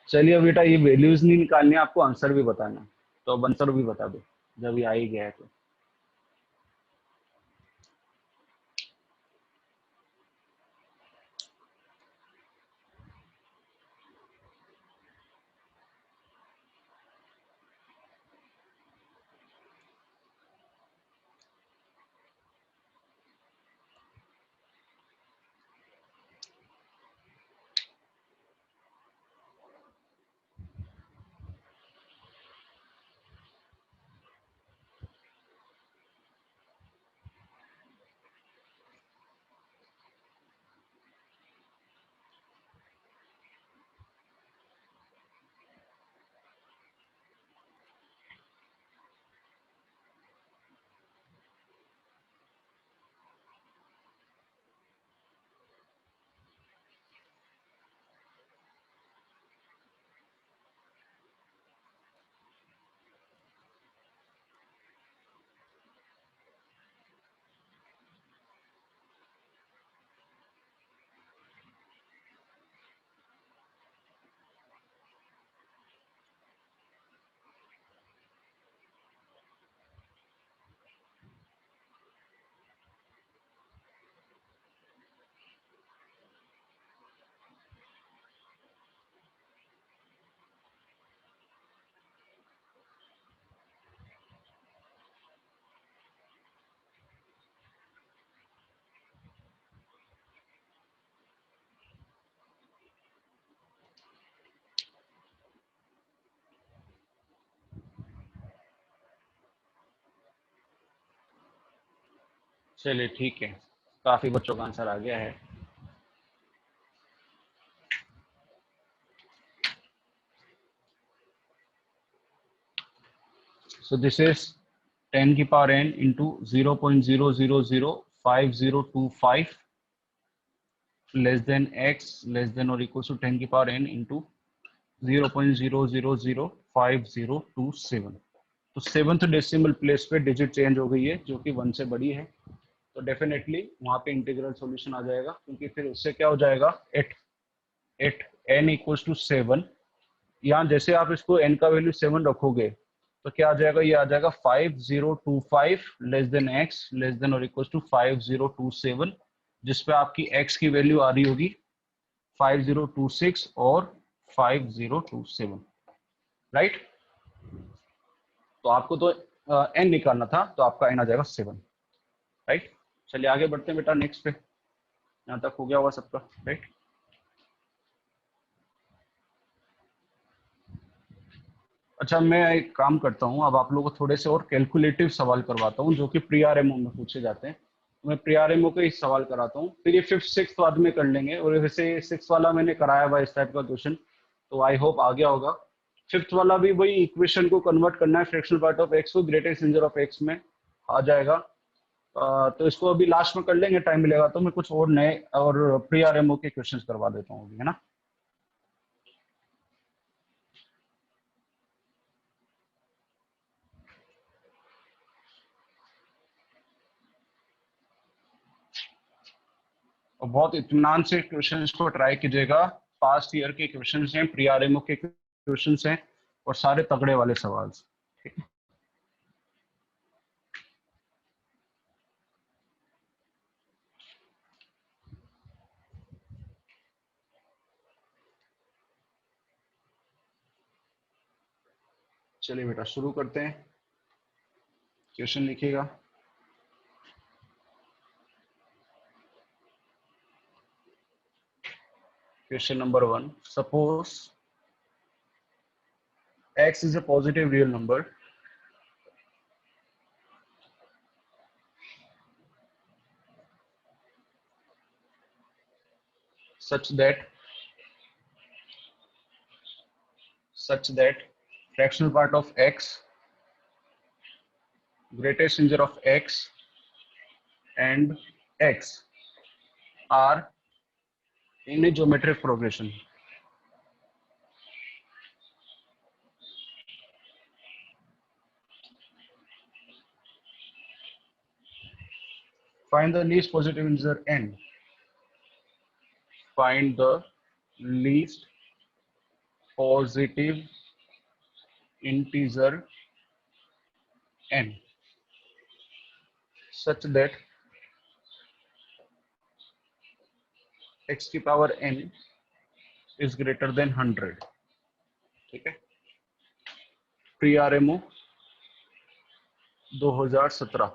चलिए बेटा, ये वैल्यूज नहीं निकालनी, आपको आंसर भी बताना। तो अब आंसर भी बता दो जब ये आ ही गया है तो। चलिए ठीक है, काफी बच्चों का आंसर आ गया है। So this is 10 की power n into 0.0005025 less than x less than or equals to 10 की पावर n into 0.0005027। तो 7th डेसिमल प्लेस पे डिजिट चेंज हो गई है, जो कि 1 से बड़ी है। तो डेफिनेटली वहां पे इंटीग्रल सॉल्यूशन आ जाएगा, क्योंकि फिर उससे क्या हो जाएगा, एट n इक्वल्स टू 7। यहाँ जैसे आप इसको n का वैल्यू 7 रखोगे तो क्या आ जाएगा, ये आ जाएगा 5025 less than x less than और इक्वल्स टू 5027, जिसपे आपकी x की वैल्यू आ रही होगी 5026 और 5027, राइट। तो आपको तो n निकालना था, तो आपका n आ जाएगा 7, राइट। चलिए आगे बढ़ते हैं बेटा नेक्स्ट पे। यहाँ तक हो गया होगा सबका, राइट। अच्छा, मैं एक काम करता हूँ, अब आप लोगों को थोड़े से और कैलकुलेटिव सवाल करवाता हूँ, जो कि प्री आरएमओ में पूछे जाते हैं। मैं प्री आरएमओ के इस सवाल कराता हूँ, फिर ये 5th 6th बाद में कर लेंगे। और वैसे 6th वाला मैंने कराया हुआ इस टाइप का क्वेश्चन, तो आई होप आ गया होगा। 5th वाला भी वही इक्वेशन को कन्वर्ट करना है, फ्रैक्शनल पार्ट ऑफ एक्स को ग्रेटेस्ट इंजर ऑफ एक्स में आ जाएगा। तो इसको अभी लास्ट में कर लेंगे, टाइम मिलेगा तो। मैं कुछ और नए और प्री आरएमओ के क्वेश्चन करवा देता हूँ, है ना। और बहुत इत्मीनान से क्वेश्चंस को ट्राई कीजिएगा। पास्ट ईयर के क्वेश्चंस हैं, प्री आरएमओ के क्वेश्चंस हैं, और सारे तगड़े वाले सवाल। ठीक है, चलिए बेटा शुरू करते हैं। क्वेश्चन लिखिएगा। Question number 1. Suppose x is a positive real number such that fractional part of x, greatest integer of x and x are in a geometric progression. Find the least positive integer n. Find the least positive integer n such that x की power n is greater than 100. ठीक है, pre RMO 2017।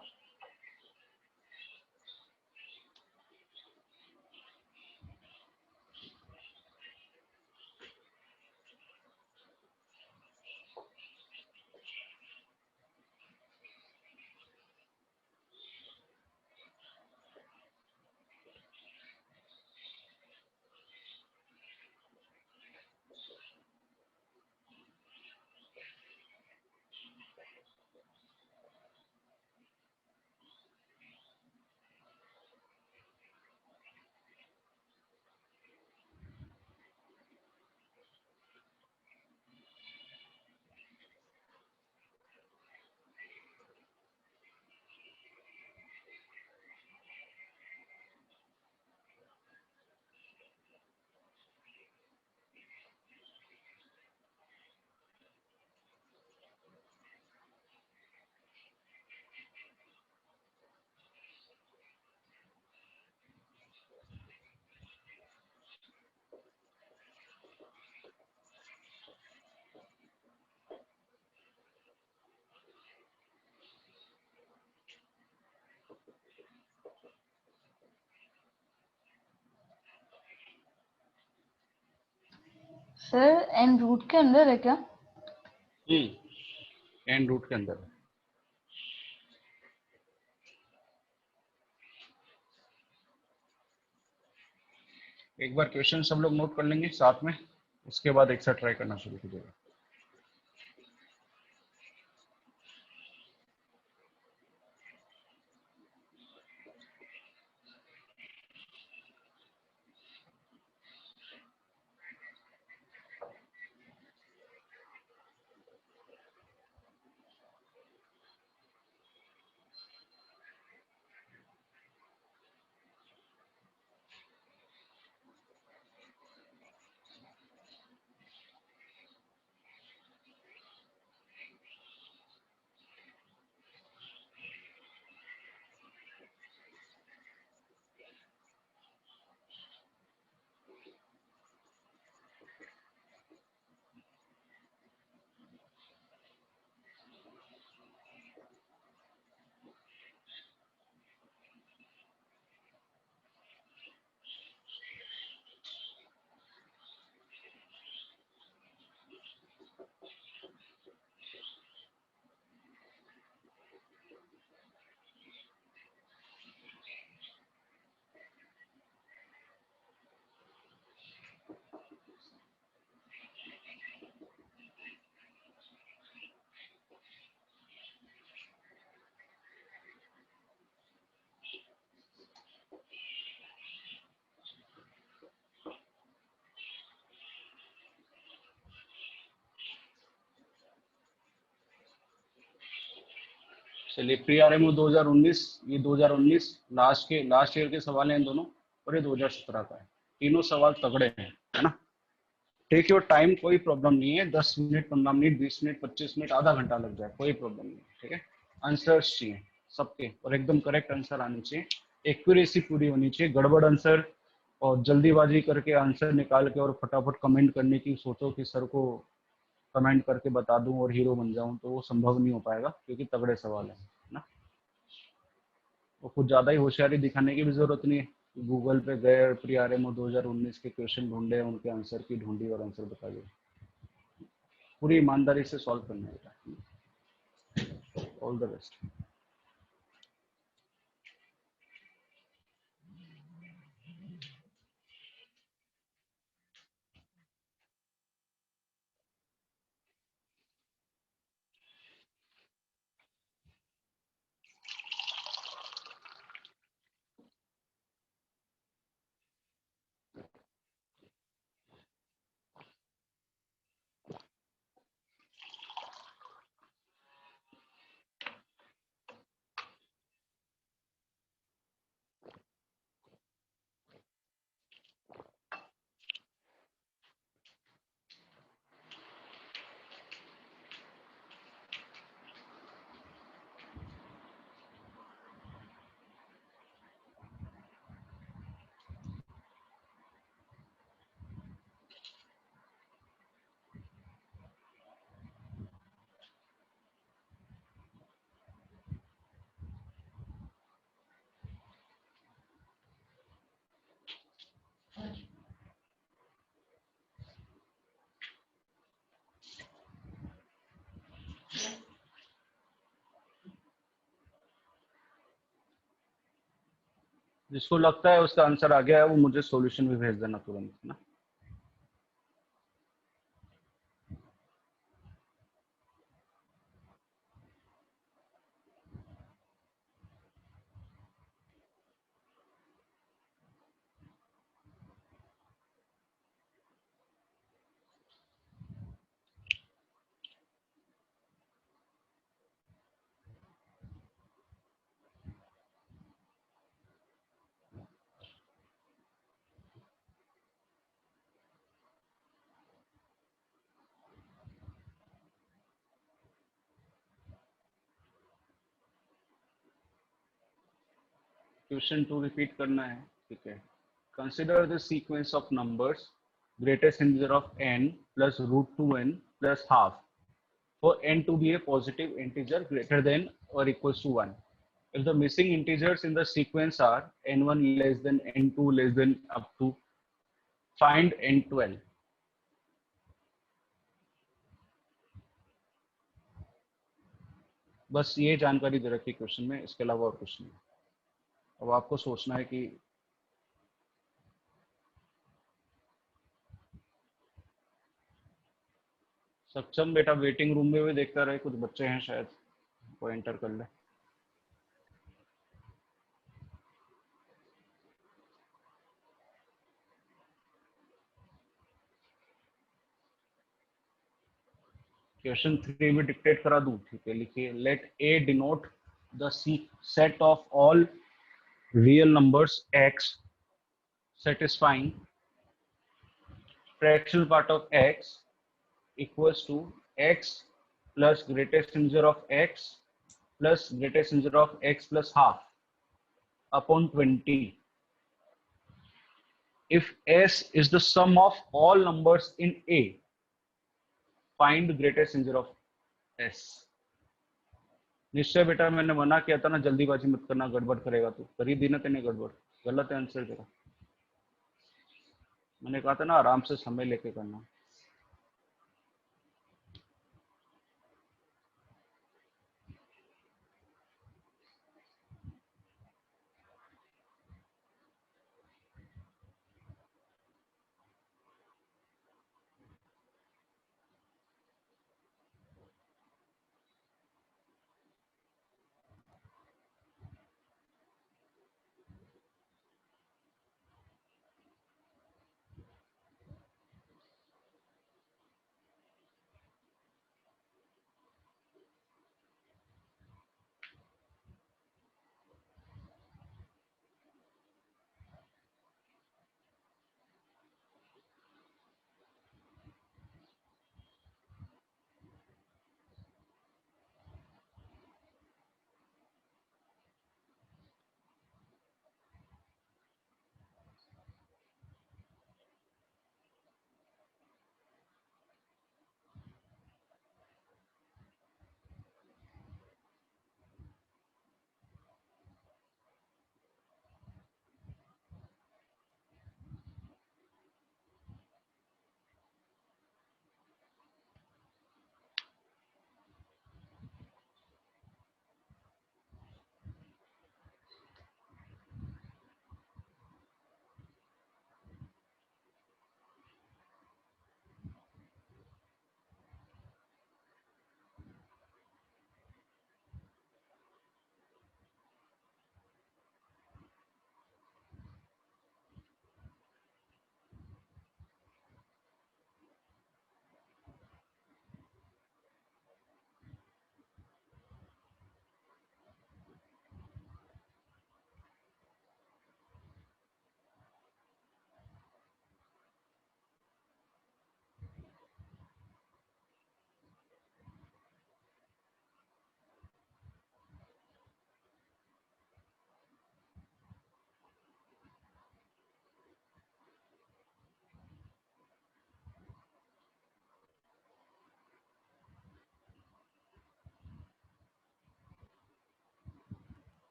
Sir n root के अंदर है क्या? एन रूट के अंदर। एक बार क्वेश्चन सब लोग नोट कर लेंगे साथ में, उसके बाद एक साथ ट्राई करना शुरू कीजिएगा। चलिए, प्री आरएमओ 2019, ये 2019 लास्ट ईयर के सवाल हैं दोनों, और ये 2017 का है। तीनों सवाल तगड़े हैं, है ना। टेक योर टाइम, कोई प्रॉब्लम नहीं है, 10 मिनट 15 मिनट 20 मिनट 25 मिनट आधा घंटा लग जाए, कोई प्रॉब्लम नहीं है, ठीक है। आंसर्स चाहिए सबके और एकदम करेक्ट आंसर आने चाहिए, एक्यूरेसी पूरी होनी चाहिए। गड़बड़ आंसर और जल्दीबाजी करके आंसर निकाल के और फटाफट कमेंट करने की सोचो कि सर को कमेंट करके बता दूं और हीरो बन जाऊं, तो वो संभव नहीं हो पाएगा क्योंकि तगड़े सवाल है ना। वो कुछ ज्यादा ही होशियारी दिखाने की भी जरूरत नहीं है। गूगल पे गए और प्रीआरएमओ 2019 के क्वेश्चन ढूंढे, उनके आंसर की ढूंढी और आंसर बता दिए। पूरी ईमानदारी से सॉल्व करना है। All the best. जिसको लगता है उसका आंसर आ गया है वो मुझे सॉल्यूशन भी भेज देना तुरंत ना। क्वेश्चन 2 रिपीट करना है, ठीक है। Consider the sequence of numbers greatest integer of n plus root 2n plus half for n to be a positive integer greater than or equals to 1. If the missing integers in the sequence are n1 less than n2 less than up to, find n12. बस ये जानकारी दे रखी क्वेश्चन में, इसके अलावा और कुछ नहीं। अब आपको सोचना है कि सक्षम बेटा वेटिंग रूम में भी देखता रहे, कुछ बच्चे हैं शायद वो एंटर कर ले। क्वेश्चन 3 भी डिक्टेट करा दूं, ठीक है। लिखिए, let a denote the set of all real numbers x satisfying fractional part of x equals to x plus greatest integer of x plus greatest integer of x plus half upon 20 if s is the sum of all numbers in a, find the greatest integer of s। निश्चय बेटा, मैंने मना किया था ना, जल्दीबाजी मत करना, गड़बड़ करेगा तू। करी दी ना तेने गड़बड़, गलत आंसर तेरा। मैंने कहा था ना आराम से समय लेके करना।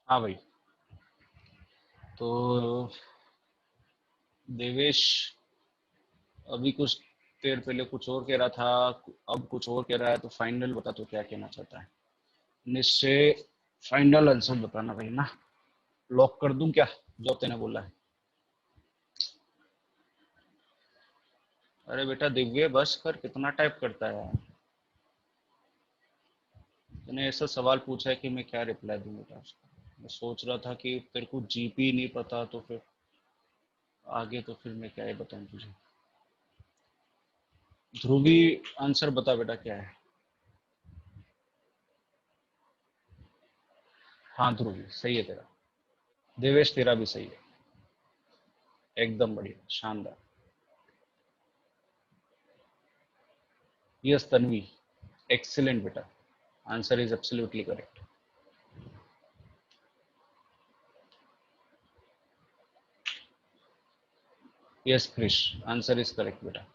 हाँ भाई, तो देवेश अभी कुछ देर पहले कुछ और कह रहा था, अब कुछ और कह रहा है, तो फाइनल बता तो क्या कहना चाहता है। निश्चय फाइनल आंसर बताना भाई ना, लॉक कर दूं क्या जो तूने बोला है। अरे बेटा दिव्य बस कर, कितना टाइप करता है यार। तूने ऐसा सवाल पूछा है कि मैं क्या रिप्लाई दूं बेटा उसका। मैं सोच रहा था कि तेरे को जीपी नहीं पता तो फिर आगे तो फिर मैं क्या ही बताऊं तुझे। ध्रुवी आंसर बता बेटा क्या है। हाँ ध्रुवी सही है तेरा। देवेश तेरा भी सही है, एकदम बढ़िया शानदार। यस तन्वी, एक्सीलेंट बेटा, answer is absolutely correct. Yes Krish, answer is correct बेटा।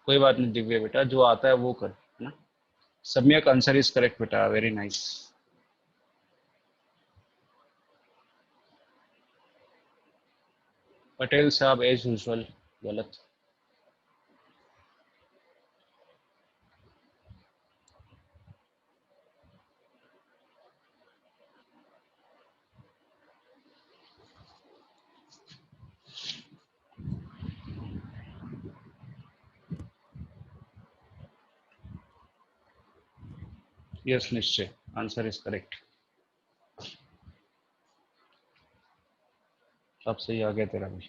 कोई बात नहीं दिव्य बेटा, जो आता है वो कर, है ना। सम्यक आंसर इज करेक्ट बेटा, वेरी नाइस। पटेल साहब एज यूजुअल गलत। Yes Nishchay, answer is correct. सब सही आ गया तेरा भी।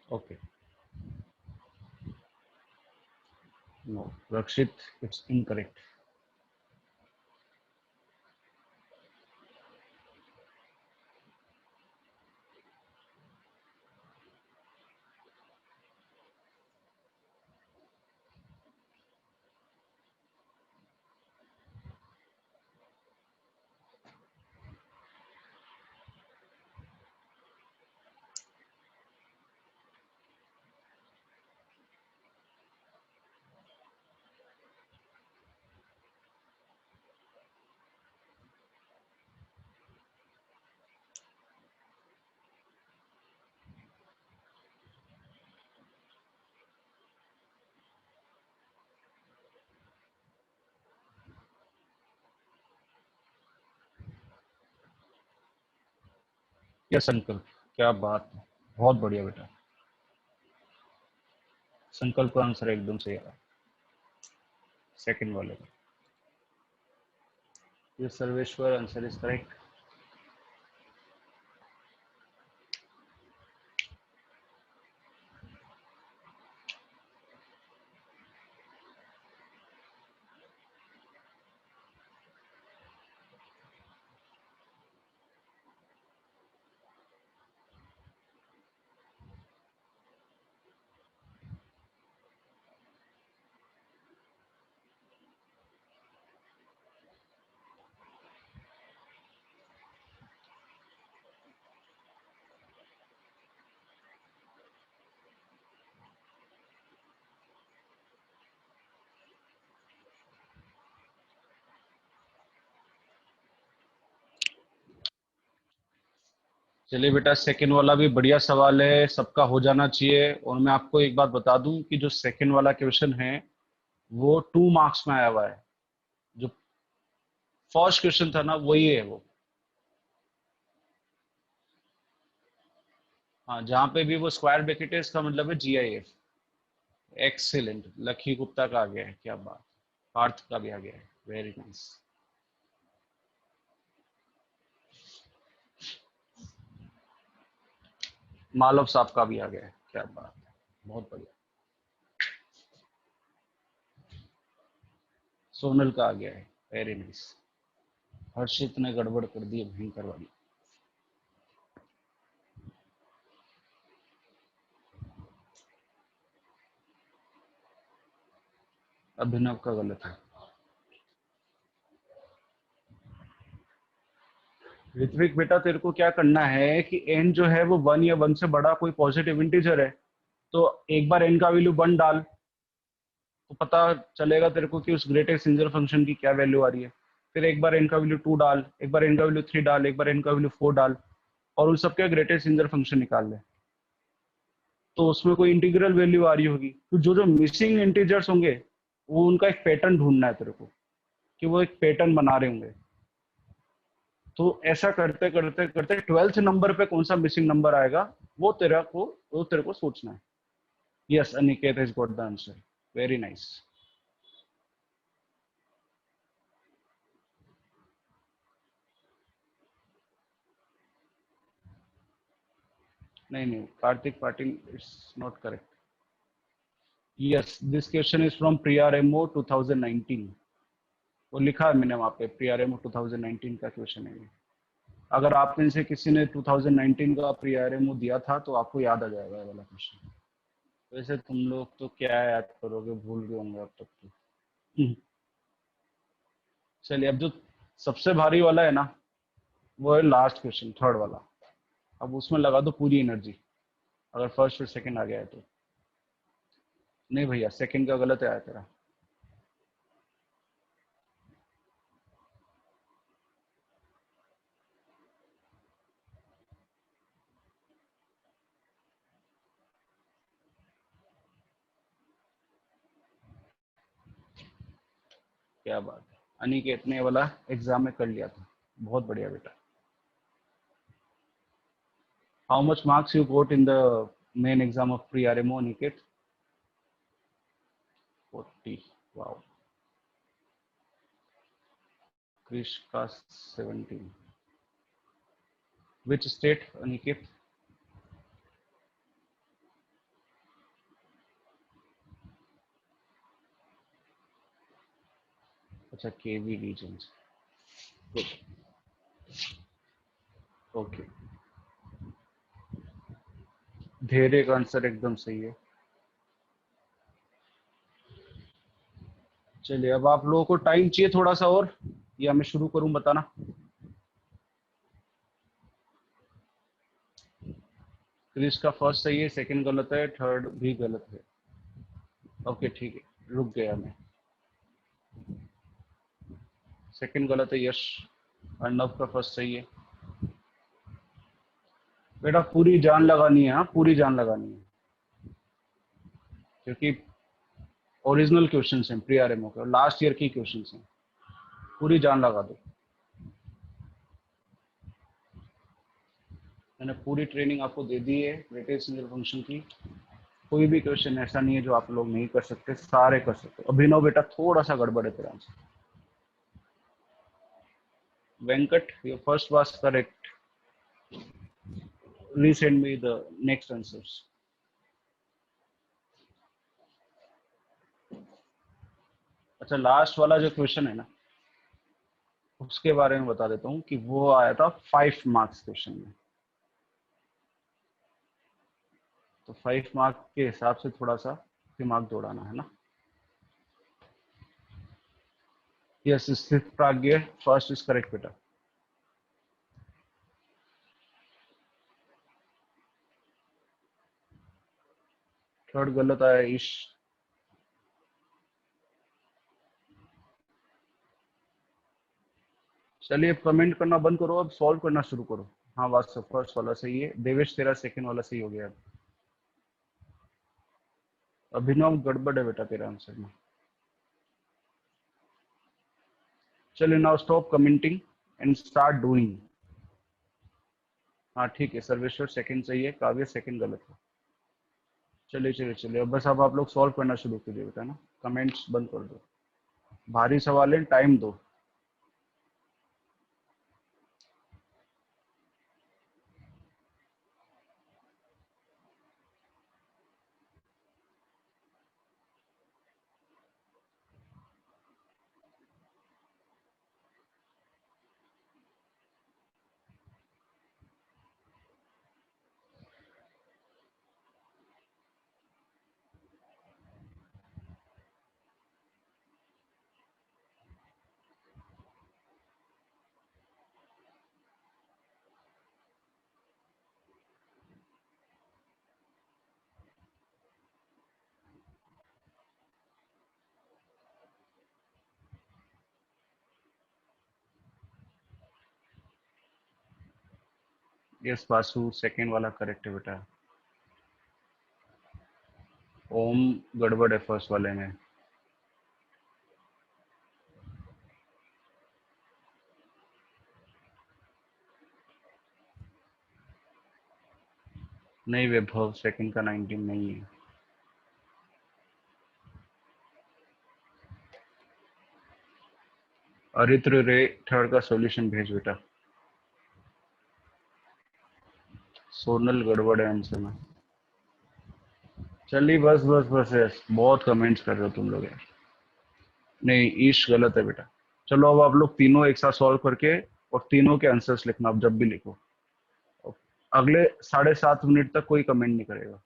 Okay, no Rakshit, it's incorrect. Yes Sankalp, क्या बात है, बहुत बढ़िया बेटा। संकल्प का आंसर एकदम सही आ रहा है, सेकंड वाले का। ये सर्वेश्वर आंसर इज करेक्ट। चलिए बेटा, सेकंड वाला भी बढ़िया सवाल है, सबका हो जाना चाहिए। और मैं आपको एक बात बता दूं कि जो सेकंड वाला क्वेश्चन है वो 2 मार्क्स में आया हुआ है। जो फर्स्ट क्वेश्चन था ना वही है वो। हाँ, जहां पे भी वो स्क्वायर ब्रैकेट है इसका मतलब है GIF। एक्सीलेंट, लकी गुप्ता का आ गया है, क्या बात। पार्थ का भी आ गया है, वेरी नाइस। मालव साहब का भी आ गया है, क्या बात है, बहुत बढ़िया। सोनल का आ गया है, वेरी नाइस। हर्षित ने गड़बड़ कर दी है भयंकर वाली। अभिनव का गलत है। ऋत्विक बेटा तेरे को क्या करना है कि n जो है वो 1 या 1 से बड़ा कोई पॉजिटिव इंटीजर है, तो एक बार n का वैल्यू 1 डाल तो पता चलेगा तेरे को कि उस ग्रेटेस्ट इंटीजर फंक्शन की क्या वैल्यू आ रही है। फिर एक बार n का वैल्यू 2 डाल, एक बार n का वैल्यू 3 डाल, एक बार n का वैल्यू 4 डाल और उन सबके ग्रेटेस्ट इंटीजर फंक्शन निकाल ले, तो उसमें कोई इंटीग्रल वैल्यू आ रही होगी। तो जो जो मिसिंग इंटीजर्स होंगे वो उनका एक पैटर्न ढूंढना है तेरे को कि वो एक पैटर्न बना रहे होंगे। तो ऐसा करते करते करते 12th नंबर पे कौन सा मिसिंग नंबर आएगा वो तेरे को सोचना है। Yes Aniket has got the answer, very nice. नहीं Kartik Patil it's not correct. Yes this question is from pre RMO 2019, वो लिखा है मैंने वहाँ पे, प्रियारेमो 2019 का क्वेश्चन है ये। अगर आप में से किसी ने 2019 का प्रियारेमो दिया था तो आपको याद आ जाएगा ये वाला क्वेश्चन। वैसे तुम लोग तो क्या याद करोगे, भूल गए होंगे अब तक तो। चलिए अब जो सबसे भारी वाला है ना वो है लास्ट क्वेश्चन, थर्ड वाला। अब उसमें लगा दो पूरी एनर्जी, अगर फर्स्ट और सेकंड आ गया है तो। नहीं भैया सेकंड का गलत आया तेरा। क्या बात है, अनिकेत ने वाला एग्जाम में कर लिया था, बहुत बढ़िया बेटा। How much marks you got in the main exam of pre RMO Aniket? 40, wow. Krish का 17। Which state Aniket? अच्छा केवी रीजन, ओके। धैर्य का आंसर एकदम सही है। चलिए अब आप लोगों को टाइम चाहिए थोड़ा सा और, या मैं शुरू करूं बताना? क्रिस का फर्स्ट सही है, सेकंड गलत है, थर्ड भी गलत है। ओके ठीक है, रुक गया मैं। सेकंड गलत है यश। अर्णव का फर्स्ट सही है। बेटा पूरी जान लगानी है, हाँ पूरी जान लगानी है, क्योंकि ओरिजिनल क्वेश्चन हैं प्रियारेमो के, लास्ट ईयर की क्वेश्चन हैं, पूरी जान लगा दो। मैंने पूरी ट्रेनिंग आपको दे दी है ग्रेटेस्ट इंटीजर फंक्शन की। कोई भी क्वेश्चन ऐसा नहीं है जो आप लोग नहीं कर सकते, सारे कर सकते हो। अभिनव बेटा थोड़ा सा गड़बड़ है तेरा answer. Venkat your first was correct, resend me the next answers. अच्छा लास्ट वाला जो क्वेश्चन है ना उसके बारे में बता देता हूँ कि वो आया था 5 मार्क्स क्वेश्चन में। तो 5 मार्क के हिसाब से थोड़ा सा दिमाग दौड़ाना है ना। यस स्थित प्राज्ञ फर्स्ट इज करेक्ट बेटा। थर्ड गलत आया ईश। चलिए कमेंट करना बंद करो, अब सॉल्व करना शुरू करो। हाँ वास्तव फर्स्ट वाला सही है, देवेश तेरा सेकंड वाला सही हो गया। अभिनव गड़बड़ है बेटा तेरा आंसर में। चलिए now stop commenting and start doing. हाँ ठीक है, सर्वेश्वर सेकंड सही है, काव्य सेकंड गलत है। चलिए चलिए चलिए अब बस अब आप लोग सॉल्व करना शुरू कीजिए बेटा ना, कमेंट्स बंद कर दो, भारी सवाल है, टाइम दो। यस वासु, सेकेंड वाला करेक्ट है बेटा। ओम गड़बड़ है फर्स्ट वाले में। नहीं वैभव, सेकंड का 19 नहीं है। अरित्र रे, थर्ड का सॉल्यूशन भेज बेटा। सोनल गड़बड़ है आंसर में। चलिए बस बस बस यस, बहुत कमेंट्स कर रहे हो तुम लोग यार। नहीं ईश गलत है बेटा। चलो अब आप लोग तीनों एक साथ सॉल्व करके और तीनों के आंसर्स लिखना, आप जब भी लिखो। अगले 7.5 मिनट तक कोई कमेंट नहीं करेगा।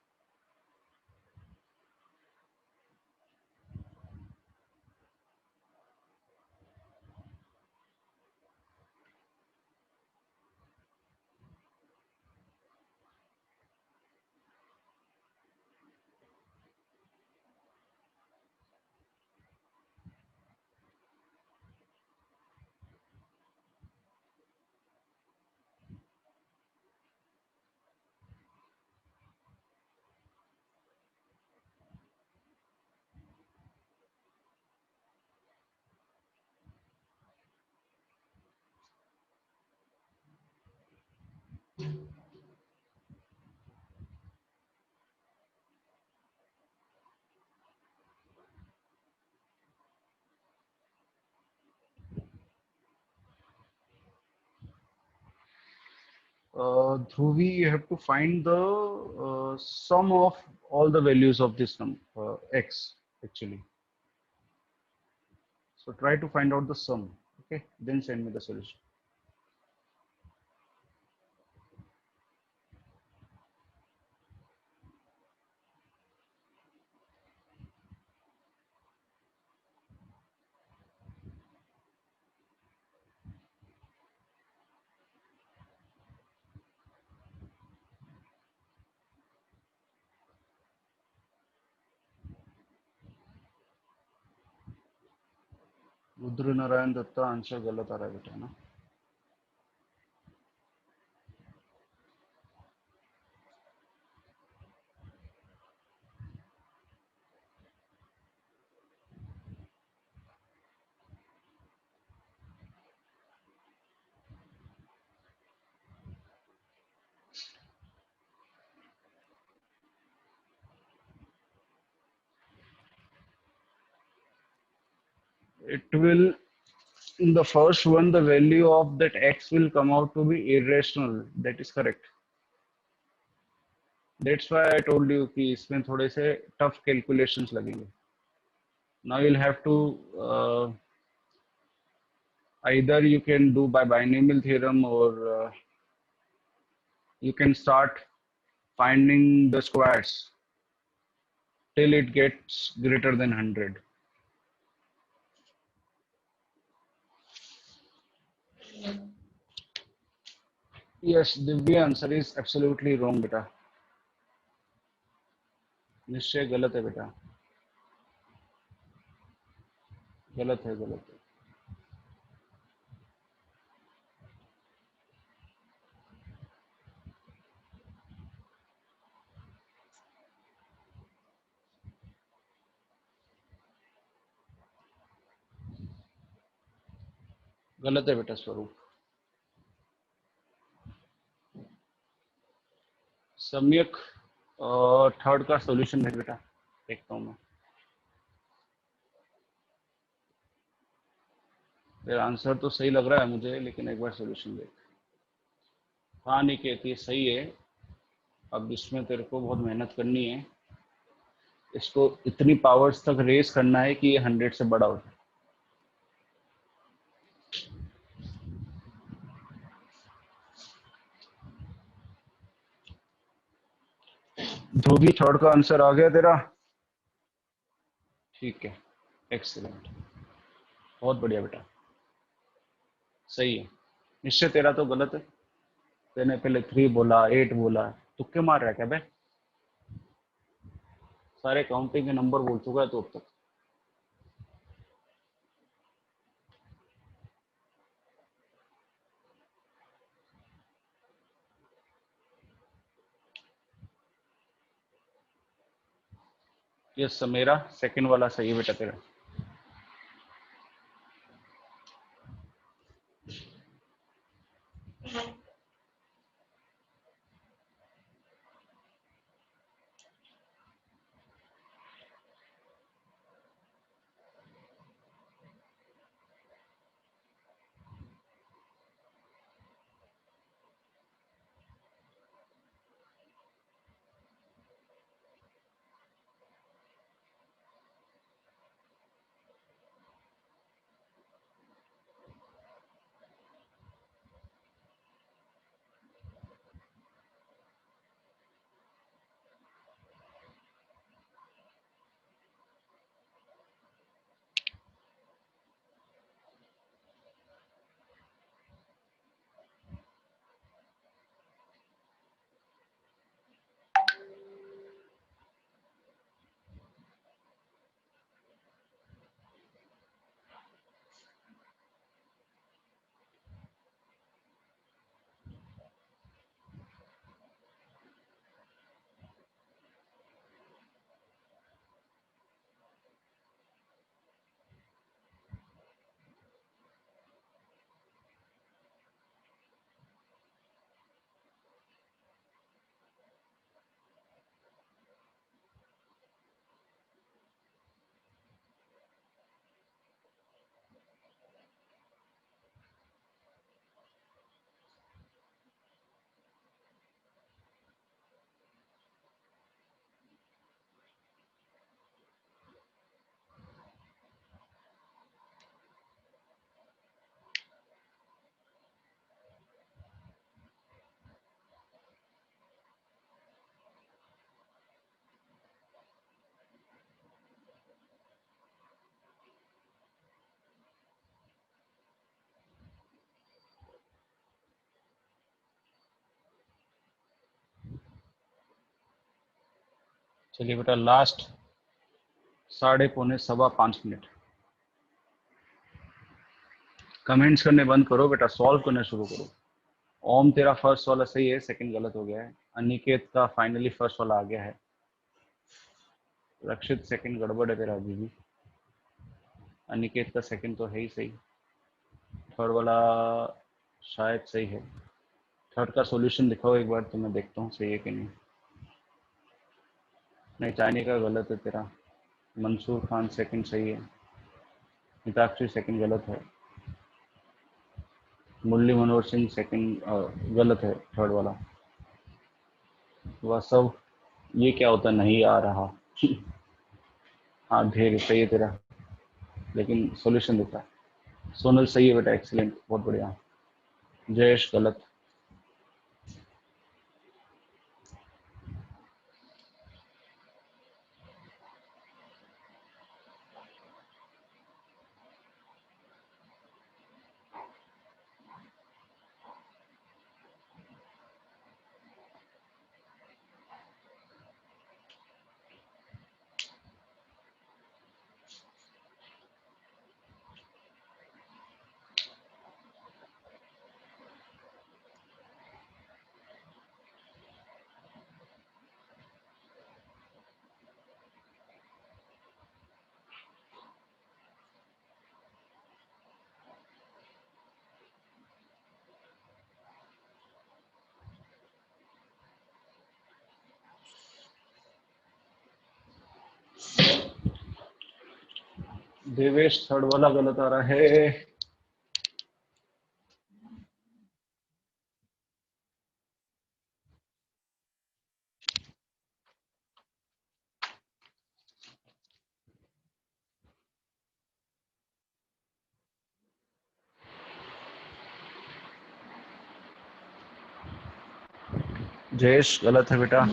Dhruvi, you have to find the sum of all the values of this number x actually. So try to find out the sum. Okay, then send me the solution. Rudra Narayan Datta answer गलत आ रहा है बेटा ना। It will, in the first one, the value of that x will come out to be irrational. That is correct. That's why I told you कि इसमें थोड़े से tough calculations लगेंगे. Now you'll have to either you can do by binomial theorem or you can start finding the squares till it gets greater than 100. Yes, Divya answer is absolutely wrong बेटा। निश्चय गलत है बेटा, गलत है गलत है। गलत है बेटा स्वरूप। सम्यक थर्ड का सॉल्यूशन है बेटा, देखता हूँ मैं। तेरा आंसर तो सही लग रहा है मुझे, लेकिन एक बार सॉल्यूशन देख। हाँ नहीं कहती सही है। अब इसमें तेरे को बहुत मेहनत करनी है, इसको इतनी पावर्स तक रेस करना है कि ये 100 से बड़ा हो जाए। धोबी थर्ड का आंसर आ गया तेरा? ठीक है, एक्सीलेंट, बहुत बढ़िया बेटा, सही है। निश्चय तेरा तो गलत है, तेने पहले 3 बोला, 8 बोला, तुक्के मार रहा है क्या बे? सारे काउंटिंग के नंबर बोल चुका है तो अब तक। यस मेरा सेकंड वाला सही है बेटा तेरा। चलिए बेटा लास्ट 4:45 कमेंट्स करने बंद करो बेटा, सॉल्व करना शुरू करो। ओम तेरा फर्स्ट वाला सही है, सेकंड गलत हो गया है। अनिकेत का फाइनली फर्स्ट वाला आ गया है। रक्षित सेकंड गड़बड़ है तेरा अभी भी। अनिकेत का सेकंड तो है ही सही, थर्ड वाला शायद सही है। थर्ड का सॉल्यूशन दिखाओ एक बार तो मैं देखता हूँ सही है कि नहीं। नहीं, चाइनी का गलत है तेरा। मंसूर खान सेकंड सही है। मिताक्षी सेकंड गलत है। मुरली मनोहर सिंह सेकंड गलत है, थर्ड वाला। वह सब ये क्या होता नहीं आ रहा। हाँ ढेर सही है तेरा, लेकिन सॉल्यूशन देता है। सोनल सही है बेटा, एक्सीलेंट, बहुत बढ़िया। जयेश गलत। देवेश थर्ड वाला गलत आ रहा है। जयेश गलत है बेटा।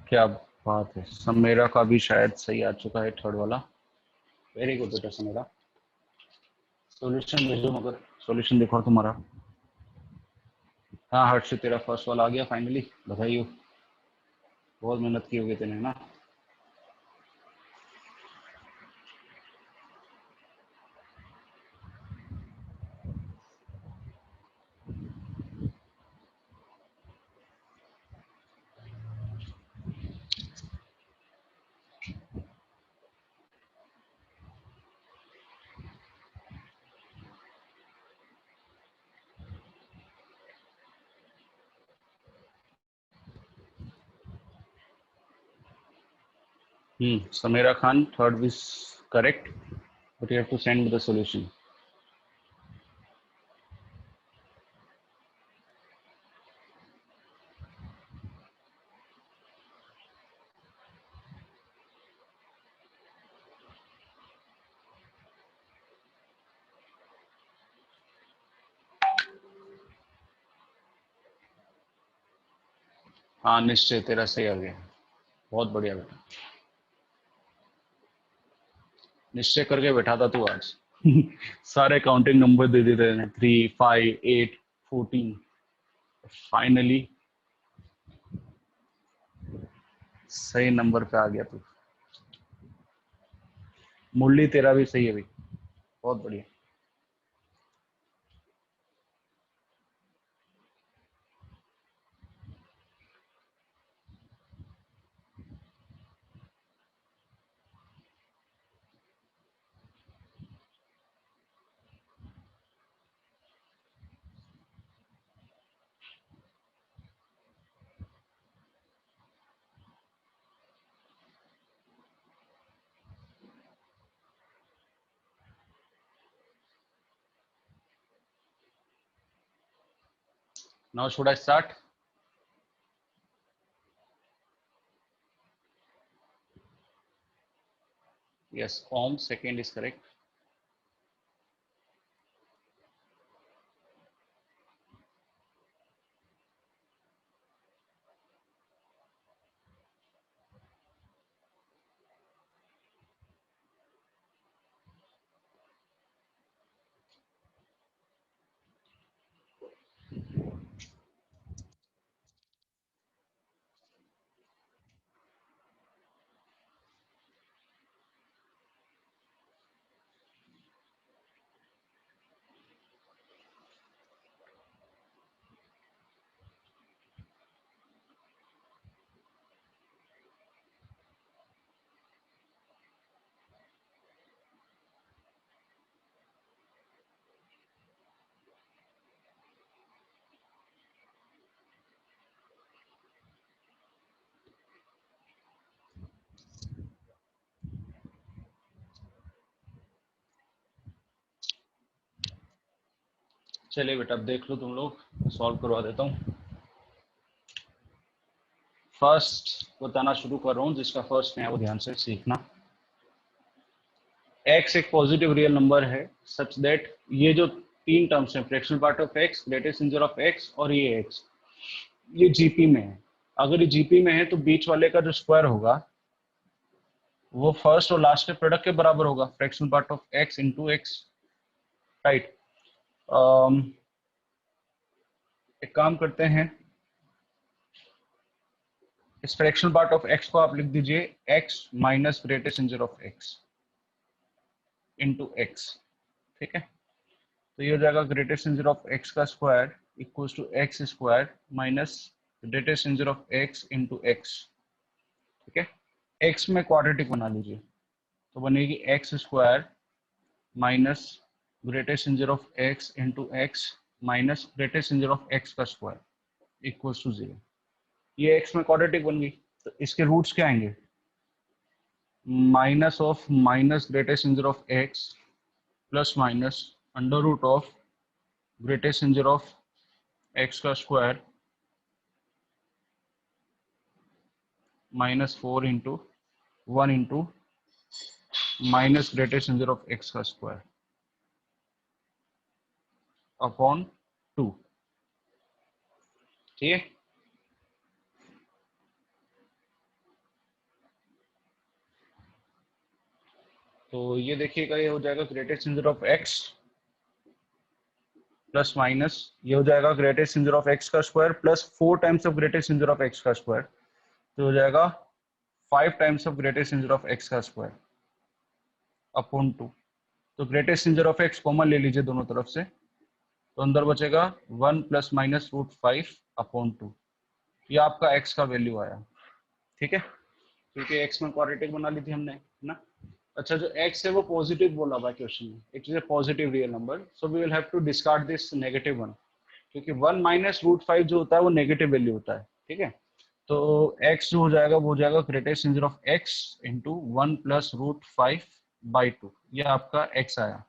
क्या बात है, समेरा का भी शायद सही आ चुका है थर्ड वाला। वेरी गुड बेटा समेरा। सॉल्यूशन भेजो, मगर सॉल्यूशन दिखाओ तुम्हारा। हाँ हर्ष तेरा फर्स्ट वाला आ गया फाइनली, बधाई हो। बहुत मेहनत की होगी तेने ना। Samira Khan, third is correct, but you have to send me the solution. हाँ निश्चय, तेरा सही आ गया, बहुत बढ़िया बेटा, निश्चय करके बैठा था तू आज। सारे काउंटिंग नंबर दे देते हैं, 3, 5, 8, 14, फाइनली सही नंबर पे आ गया तू। मुरली तेरा भी सही है भाई, बहुत बढ़िया। Now should I start? Yes, Om, second is correct. चलिए बेटा, अब देख लो तुम लोग, सॉल्व करवा देता हूँ। फर्स्ट बताना शुरू कर रहा हूँ, जिसका फर्स्ट है वो ध्यान से सीखना। x एक पॉजिटिव रियल नंबर है सच दैट ये जो तीन टर्म्स हैं, fractional part of x, greatest integer of x और ये x, ये जीपी में है। अगर ये जीपी में है तो बीच वाले का जो स्क्वायर होगा वो फर्स्ट और लास्ट के प्रोडक्ट के बराबर होगा, fractional part of x into x, right. एक काम करते हैं, इस फ्रैक्शनल पार्ट ऑफ x को आप लिख दीजिए x minus greatest integer of x into x, ठीक है। तो ये हो जाएगा ग्रेटेस्ट इंजर ऑफ x का square equals to x square minus greatest integer of x into x, ठीक है। x में क्वाड्रेटिक बना लीजिए, तो बनेगी x square minus greatest integer of x into x minus greatest integer of x का स्क्वायर इक्वल्स टू 0। ये x में क्वाड्रेटिक बन गई, तो इसके रूट्स क्या आएंगे, minus of minus greatest integer of x plus minus under root of greatest integer of x का square minus 4 into 1 into minus greatest integer of x का स्क्वायर अपॉन 2, ठीक है। तो ये देखिएगा, ये हो जाएगा greatest integer of x plus minus ये हो जाएगा ग्रेटेस्ट इंजर ऑफ x का square plus 4 times of greatest integer of x का स्क्वायर, तो हो जाएगा 5 times of greatest integer of x का स्क्वायर अपॉन 2। तो greatest integer of x common ले लीजिए दोनों तरफ से, तो अंदर बचेगा 1 प्लस माइनस रूट 5 अपॉन 2। ये आपका x का वैल्यू आया, ठीक है, क्योंकि x में क्वाड्रेटिक बना ली थी हमने, है ना। अच्छा, जो x है वो पॉजिटिव बोला हुआ क्वेश्चन में, it is a positive real number, so we will have to discard this negative one, क्योंकि 1 माइनस रूट 5 जो होता है वो नेगेटिव वैल्यू होता है, ठीक है। तो x जो हो जाएगा वो हो जाएगा greatest integer of x into 1 plus root 5/2, ये आपका x आया।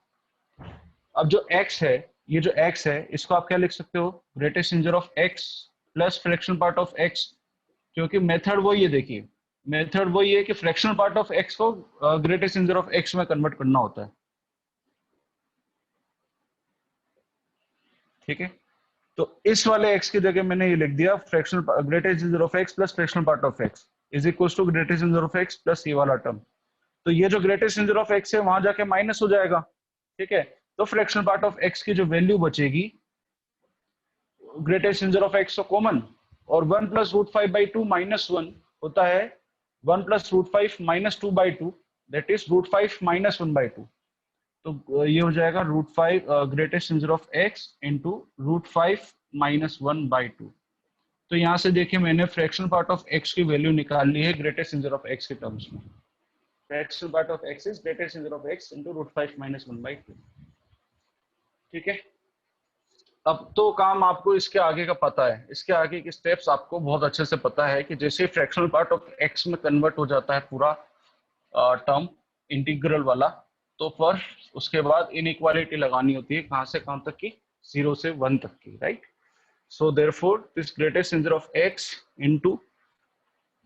अब जो x है, ये जो x है इसको आप क्या लिख सकते हो, ग्रेटेस्ट इंटीजर ऑफ x प्लस फ्रैक्शनल पार्ट ऑफ x, क्योंकि मेथड वही है, देखिए मेथड वही है कि फ्रैक्शनल पार्ट ऑफ x को ग्रेटेस्ट इंटीजर ऑफ x में कन्वर्ट करना होता है। ठीक है, तो इस वाले x की जगह मैंने ये लिख दिया fractional greatest integer of x प्लस fractional part of x is equal to greatest integer of x plus ये वाला टर्म। तो ये जो ग्रेटेस्ट इंटीजर ऑफ x है वहां जाके माइनस हो जाएगा। ठीक है, तो फ्रैक्शनल पार्ट ऑफ x की जो वैल्यू बचेगी, ग्रेटेस्ट इंटीजर ऑफ x तो कॉमन, और 1 प्लस रूट 5/2 माइनस 1 होता है 1 plus root 5 minus 2/2, that is root 5 minus 1/2। तो ये हो जाएगा root 5 greatest integer of x into root 5 minus 1/2। तो यहाँ से देखिए मैंने फ्रैक्शनल पार्ट ऑफ x की वैल्यू निकाल ली है ग्रेटेस्ट इंटीजर ऑफ x के टर्म्स में। Fractional part of x is greatest integer of x into root 5 minus 1/2। ठीक है, अब तो काम आपको इसके आगे का पता है, इसके आगे के स्टेप्स आपको बहुत अच्छे से पता है कि जैसे फ्रैक्शनल पार्ट ऑफ x में कन्वर्ट हो जाता है पूरा टर्म इंटीग्रल वाला, तो पर उसके बाद इनइक्वालिटी लगानी होती है, कहां से कहां तक की, 0 से 1 तक की, right. So therefore this greatest integer of x into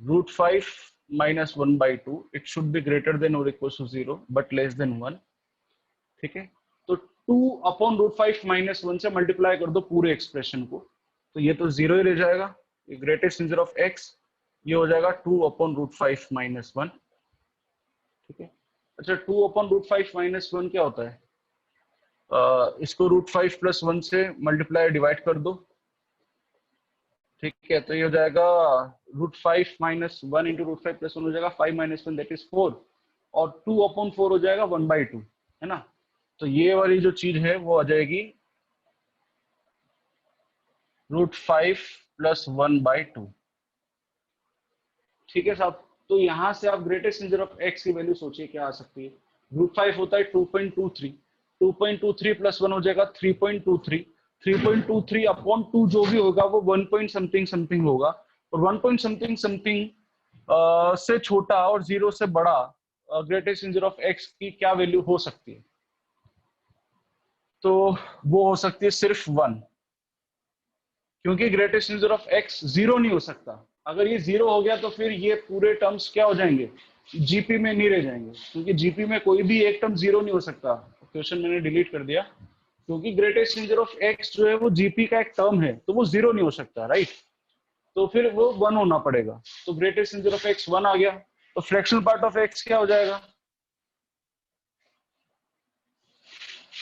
root 5 minus 1/2 it should be greater than और equal to 0 but less than 1। ठीक है, तो 2 अपॉन रूट 5 माइनस 1 से मल्टीप्लाई कर दो पूरे एक्सप्रेशन को, तो ये तो 0 ही रह जाएगा, ये ग्रेटेस्ट इंटीजर ऑफ x, ये हो जाएगा 2 अपॉन रूट 5 माइनस 1। ठीक है, अच्छा 2 अपॉन रूट 5 माइनस 1 क्या होता है, इसको रूट 5 प्लस 1 से मल्टीप्लाई डिवाइड कर दो। ठीक है, तो ये हो जाएगा root 5 minus 1 into root 5 plus 1 हो जाएगा 5 माइनस 1 दैट इज 4, और 2 अपॉन 4 हो जाएगा 1/2, है ना। तो ये वाली जो चीज है वो आ जाएगी रूट 5 प्लस 1/2। ठीक है साहब, तो यहां से आप ग्रेटेस्ट इंटीजर ऑफ x की वैल्यू सोचिए क्या आ सकती है। रूट 5 होता है 2.23, 2.23 प्लस 1 हो जाएगा 3.23, 3.23 अपॉन 2 जो भी होगा वो 1 पॉइंट समथिंग समथिंग होगा, और 1 पॉइंट समथिंग समथिंग से छोटा और 0 से बड़ा ग्रेटेस्ट इंटीजर ऑफ x की क्या वैल्यू हो सकती है, तो वो हो सकती है सिर्फ 1, क्योंकि ग्रेटेस्ट इंटीजर ऑफ x 0 नहीं हो सकता। अगर ये 0 हो गया तो फिर ये पूरे टर्म्स क्या हो जाएंगे, जीपी में नहीं रह जाएंगे, क्योंकि जीपी में कोई भी एक टर्म 0 नहीं हो सकता। क्वेश्चन मैंने डिलीट कर दिया, क्योंकि ग्रेटेस्ट इंटीजर ऑफ x जो है वो जीपी का एक टर्म है, तो वो 0 नहीं हो सकता, राइट। तो फिर वो 1 होना पड़ेगा, तो ग्रेटेस्ट इंटीजर ऑफ x 1 आ गया, तो फ्रैक्शनल पार्ट ऑफ x क्या हो जाएगा,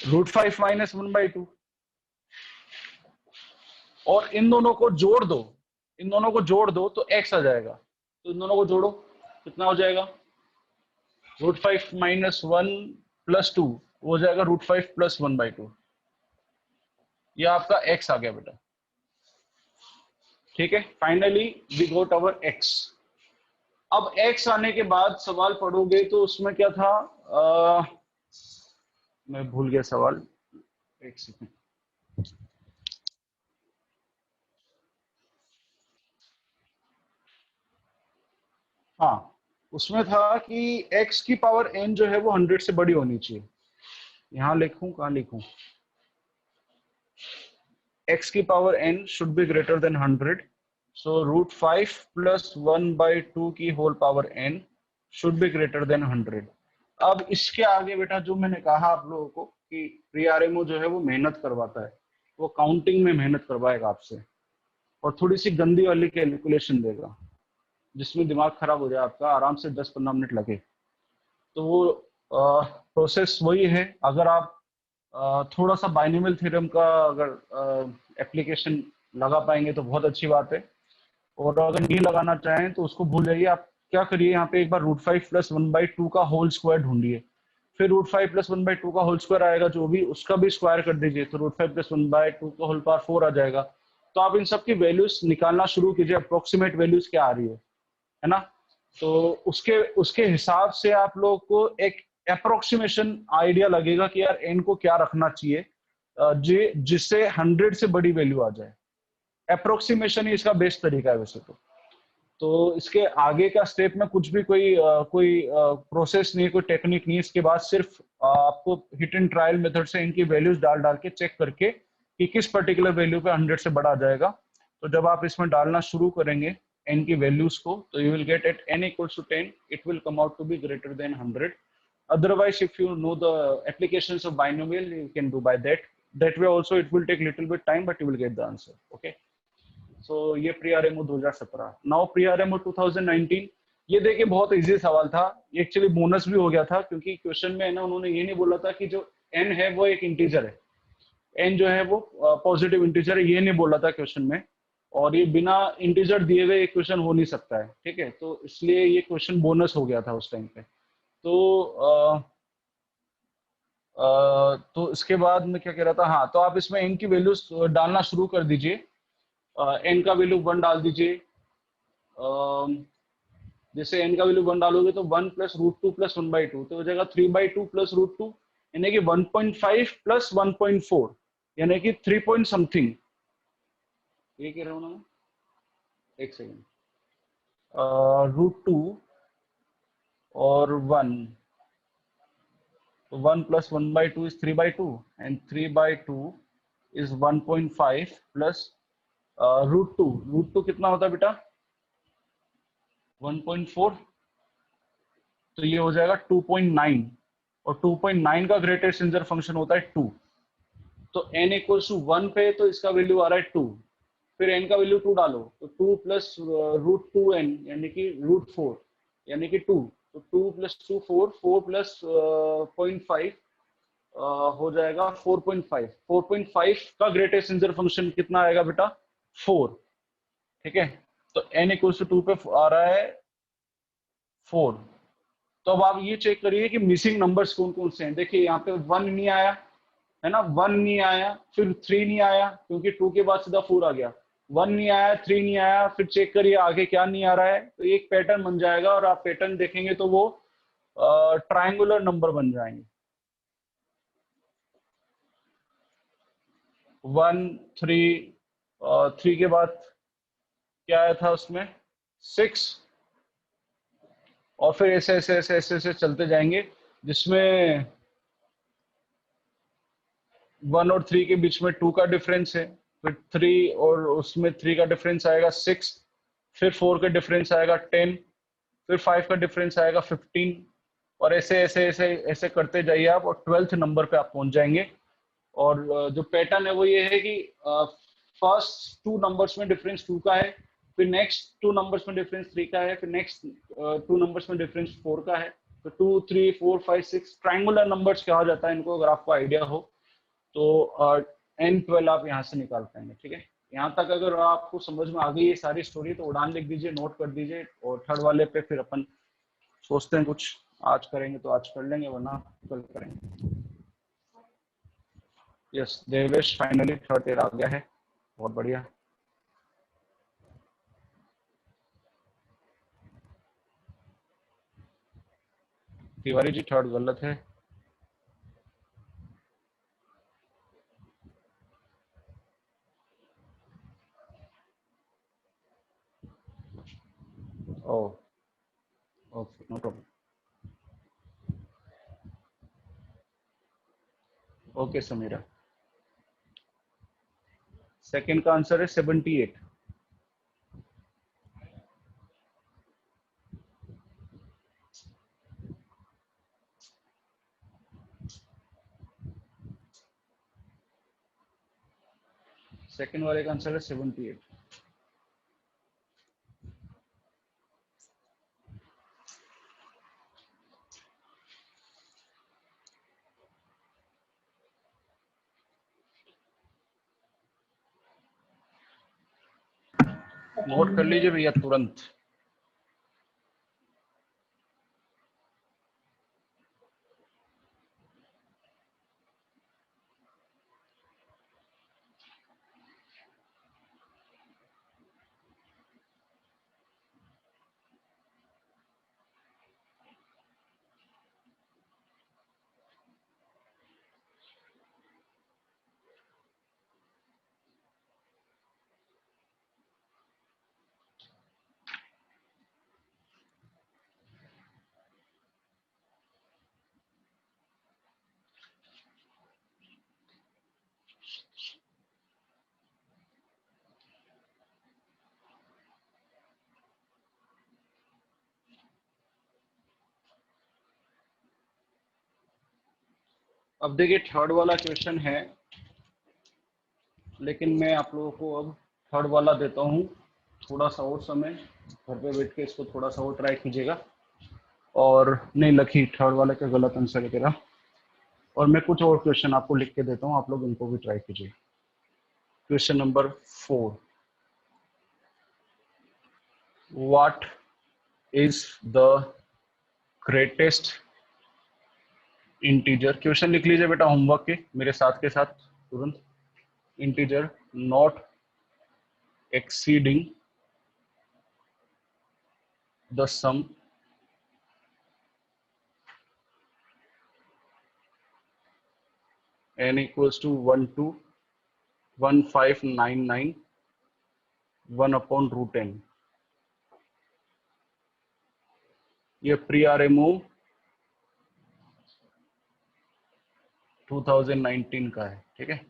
रूट 5 माइनस 1/2, और इन दोनों को जोड़ दो, इन दोनों को जोड़ दो तो x आ जाएगा, तो इन दोनों को जोड़ो कितना हो जाएगा, रूट 5 माइनस 1 प्लस 2 हो जाएगा रूट 5 प्लस 1/2, ये आपका x आ गया बेटा। ठीक है, finally we got our x। अब x आने के बाद सवाल पढ़ोगे तो उसमें क्या था, मैं भूल गया सवाल, एक सेकंड। हाँ, उसमें था कि x की पावर n जो है वो 100 से बड़ी होनी चाहिए। यहां लिखूं, कहां लिखूं, x की power n should be greater than 100, so root 5 plus 1/2 की whole power n should be greater than 100। अब इसके आगे बेटा जो मैंने कहा आप लोगों को कि प्री-आरएमओ जो है वो मेहनत करवाता है, वो काउंटिंग में मेहनत करवाएगा आपसे, और थोड़ी सी गंदी वाली कैलकुलेशन देगा जिसमें दिमाग खराब हो जाए आपका, आराम से 10-15 मिनट लगे। तो वो प्रोसेस वही है, अगर आप थोड़ा सा बाइनोमियल थ्योरम का अगर एप्लीकेशन लगा पाएंगे तो बहुत अच्छी बात है, और अगर नहीं लगाना चाहें तो उसको भूल जाइए। आप क्या करिए, यहाँ पे एक बार रूट 5 प्लस 1/2 का होल स्क्वायर ढूंढिए, फिर रूट 5 प्लस 1/2 का होल स्क्वायर आएगा जो भी, उसका भी स्क्वायर कर दीजिए, तो रूट 5 प्लस 1/2 का होल पावर 4 आ जाएगा। तो आप इन सब की वैल्यूज निकालना शुरू कीजिए, अप्रोक्सीमेट वैल्यूज क्या आ रही है ना। तो उसके हिसाब से आप लोगों को एक अप्रोक्सीमेशन आइडिया लगेगा कि यार n को क्या रखना चाहिए जिससे 100 से बड़ी वैल्यू आ जाए। अप्रोक्सीमेशन ही इसका बेस्ट तरीका है वैसे तो। तो इसके आगे का स्टेप में कुछ भी कोई प्रोसेस नहीं, कोई टेक्निक नहीं। इसके बाद सिर्फ आपको हिट एंड ट्रायल मेथड से इनकी वैल्यूज डाल डाल के चेक करके कि किस पर्टिकुलर वैल्यू पे 100 से बड़ा आ जाएगा। तो जब आप इसमें डालना शुरू करेंगे n की वैल्यूज को, तो you will get at n equals to 10 it will come out to be greater than 100. Otherwise, if you know the applications of binomial, you can do by that way also. It will take little bit time, but you will get the answer. Okay. So ये pre RMO 2017। Now pre RMO 2019, ये देखिए बहुत इजी सवाल था। ये एक्चुअली बोनस भी हो गया था, क्योंकि क्वेश्चन में है ना, उन्होंने ये नहीं बोला था कि जो n है वो एक इंटीजर है, n जो है वो पॉजिटिव इंटीजर है, ये नहीं बोला था क्वेश्चन में। और ये बिना इंटीजर दिए हुए क्वेश्चन हो नहीं सकता है, ठीक है। तो इसलिए ये क्वेश्चन बोनस हो गया था उस टाइम पे। तो इसके बाद मैं क्या कह रहा था, हाँ, तो आप इसमें n की वैल्यूज डालना शुरू कर दीजिए। n का वैल्यू 1 डाल दीजिए। जैसे n का वैल्यू 1 डालोगे तो 1 प्लस √2 प्लस 1/2, तो हो जाएगा 3/2 प्लस √2, यानी कि 1.5 प्लस 1.4, यानी कि 3 पॉइंट समथिंग। ये कह रहा हूँ ना, एक सेकेंड। √2 और 1, तो 1 plus 1/2 is 3/2, and 3/2 is 1.5 plus √2। √2 कितना होता है बेटा? 1.4, तो ये हो जाएगा 2.9, और 2.9 का ग्रेटेस्ट इंटीजर फंक्शन होता है 2। तो n इक्वल्स टू 1 पे तो इसका वैल्यू आ रहा है 2, फिर n का वैल्यू 2 डालो, तो 2 प्लस √2n यानी कि √4 यानी कि 2, तो 2 प्लस 2 4, 4 प्लस 0.5 हो जाएगा 4.5। 4.5 का ग्रेटेस्ट इंटीजर फंक्शन कितना आएगा बेटा? 4, ठीक है। तो n इक्वल्स टू 2 पे आ रहा है 4। तो अब आप ये चेक करिए कि मिसिंग नंबर्स कौन कौन से हैं। देखिए यहाँ पे 1 नहीं आया है ना, 1 नहीं आया, फिर 3 नहीं आया क्योंकि 2 के बाद सीधा 4 आ गया, 1 नहीं आया, 3 नहीं आया, फिर चेक करिए आगे क्या नहीं आ रहा है। तो एक पैटर्न बन जाएगा, और आप पैटर्न देखेंगे तो वो ट्रायंगुलर नंबर बन जाएंगे। 1 3, 3 के बाद क्या आया था उसमें? 6, और फिर ऐसे ऐसे ऐसे ऐसे ऐसे चलते जाएंगे, जिसमें 1 और 3 के बीच में 2 का डिफरेंस है, फिर 3 और उसमें 3 का डिफरेंस आएगा 6, फिर 4 का डिफरेंस आएगा 10, फिर 5 का डिफरेंस आएगा 15, और ऐसे ऐसे ऐसे ऐसे करते जाइए आप, और 12th नंबर पे आप पहुंच जाएंगे। और जो पैटर्न है वो ये है कि फर्स्ट 2 नंबर्स में डिफरेंस 2 का है, फिर नेक्स्ट 2 नंबर्स में डिफरेंस 3 का है, फिर नेक्स्ट 2 नंबर्स में डिफरेंस 4 का है। तो 2 3 4 5 6 ट्रायंगुलर नंबर्स कहा जाता है इनको, अगर आपको आइडिया हो तो। n12 आप यहाँ से निकाल पाएंगे, ठीक है। यहाँ तक अगर आपको समझ में आ गई ये सारी स्टोरी, तो उड़ान लिख दीजिए, नोट कर दीजिए, और थर्ड वाले पे फिर अपन सोचते हैं कुछ आज करेंगे तो आज कर लेंगे, वरना कल करेंगे। यस देवेश, फाइनली थर्ड तेरा आ गया है, बहुत बढ़िया। तिवारी जी थर्ड गलत है। Oh, okay, no problem. Okay, Samira. Second का आंसर है 78। सेकंड वाले का आंसर है 78। नोट कर लीजिए भैया तुरंत। अब देखिए थर्ड वाला क्वेश्चन है, लेकिन मैं आप लोगों को अब थर्ड वाला देता हूँ थोड़ा सा और समय, घर पे बैठ के इसको थोड़ा सा और ट्राई कीजिएगा। और नहीं लकी, थर्ड वाले का गलत आंसर है तेरा। और मैं कुछ और क्वेश्चन आपको लिख के देता हूँ, आप लोग इनको भी ट्राई कीजिए। Question number 4, what is the greatest integer. Question लिख लीजिए बेटा होमवर्क के मेरे साथ के साथ तुरंत। Integer not exceeding the sum n equals to 1 to 1599 1 upon root n। ये प्री आरएमओ 2019 का है, ठीक है।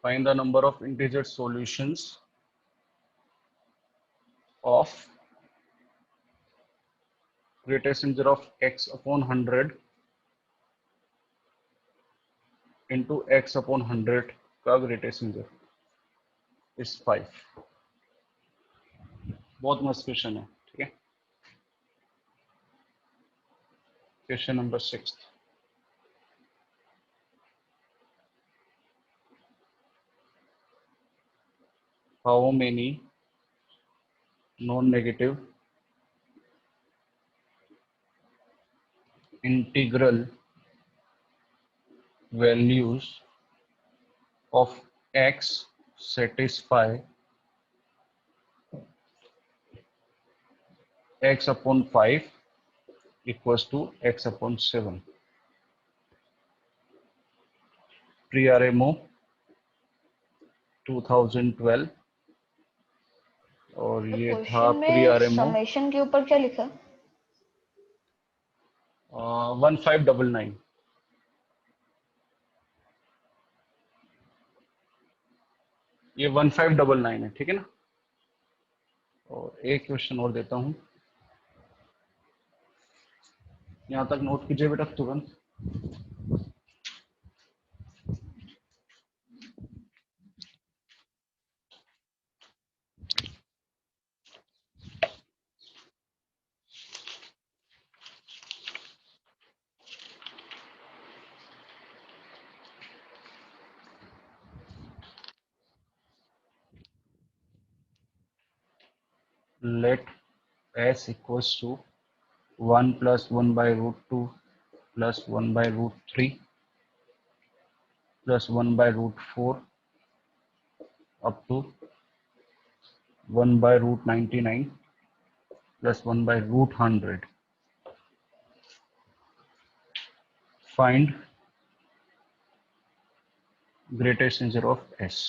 Find the number of integer solutions of greatest integer of x upon 100 into x upon 100 का greatest integer is 5। बहुत मस्त क्वेश्चन है, ठीक है। Question number 6, how many non-negative integral values of x satisfy x upon 5 equals to x upon 7। pre-RMO 2012 और ये था क्वेश्चन में pre-RMO समेशन के ऊपर क्या लिखा? 1599। ये 1599 है, ठीक है ना। और एक क्वेश्चन और देता हूं, यहां तक नोट कीजिए बेटा तुरंत। Let s equals to 1 plus 1 by root 2 plus 1 by root 3 plus 1 by root 4 up to 1 by root 99 plus 1 by root 100। Find greatest integer of s।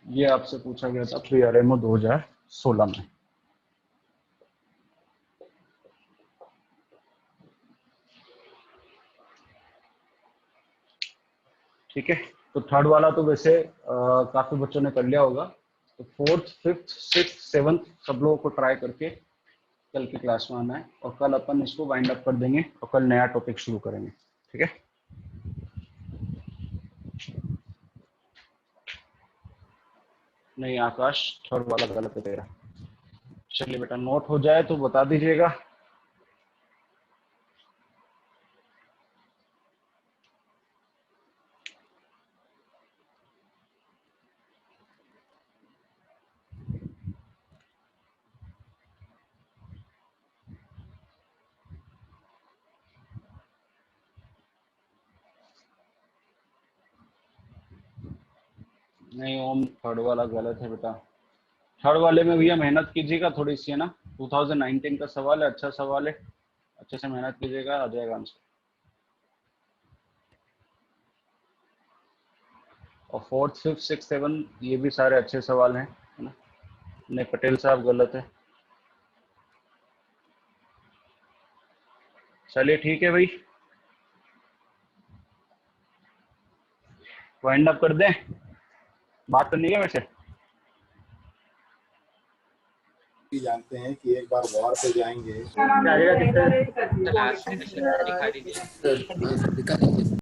ये आपसे पूछा गया था pre-RMO 2016 में। ठीक है, तो थर्ड वाला तो वैसे काफी बच्चों ने कर लिया होगा। तो फोर्थ, फिफ्थ, सिक्स्थ, सेवंथ सब लोगों को ट्राई करके कल की क्लास में आना है, और कल अपन इसको वाइंड अप कर देंगे और कल नया टॉपिक शुरू करेंगे, ठीक है। नहीं आकाश, थर्ड वाला गलत है तेरा। चलिए बेटा, नोट हो जाए तो बता दीजिएगा। नहीं ओम, थर्ड वाला गलत है बेटा। थर्ड वाले में भैया मेहनत कीजिएगा थोड़ी सी, है ना। 2019 का सवाल है, अच्छा सवाल है, अच्छे से मेहनत कीजिएगा, आ जाएगा आंसर। और फोर्थ, फिफ्थ, सिक्स, सेवन ये भी सारे अच्छे सवाल हैं, है ना। नहीं पटेल साहब गलत है। चलिए ठीक है भाई, वाइंड अप कर दें, बात तो नहीं है वैसे। जानते हैं कि एक बार वॉर पे जाएंगे। हाँ, लास्ट में दिखा दीजिए।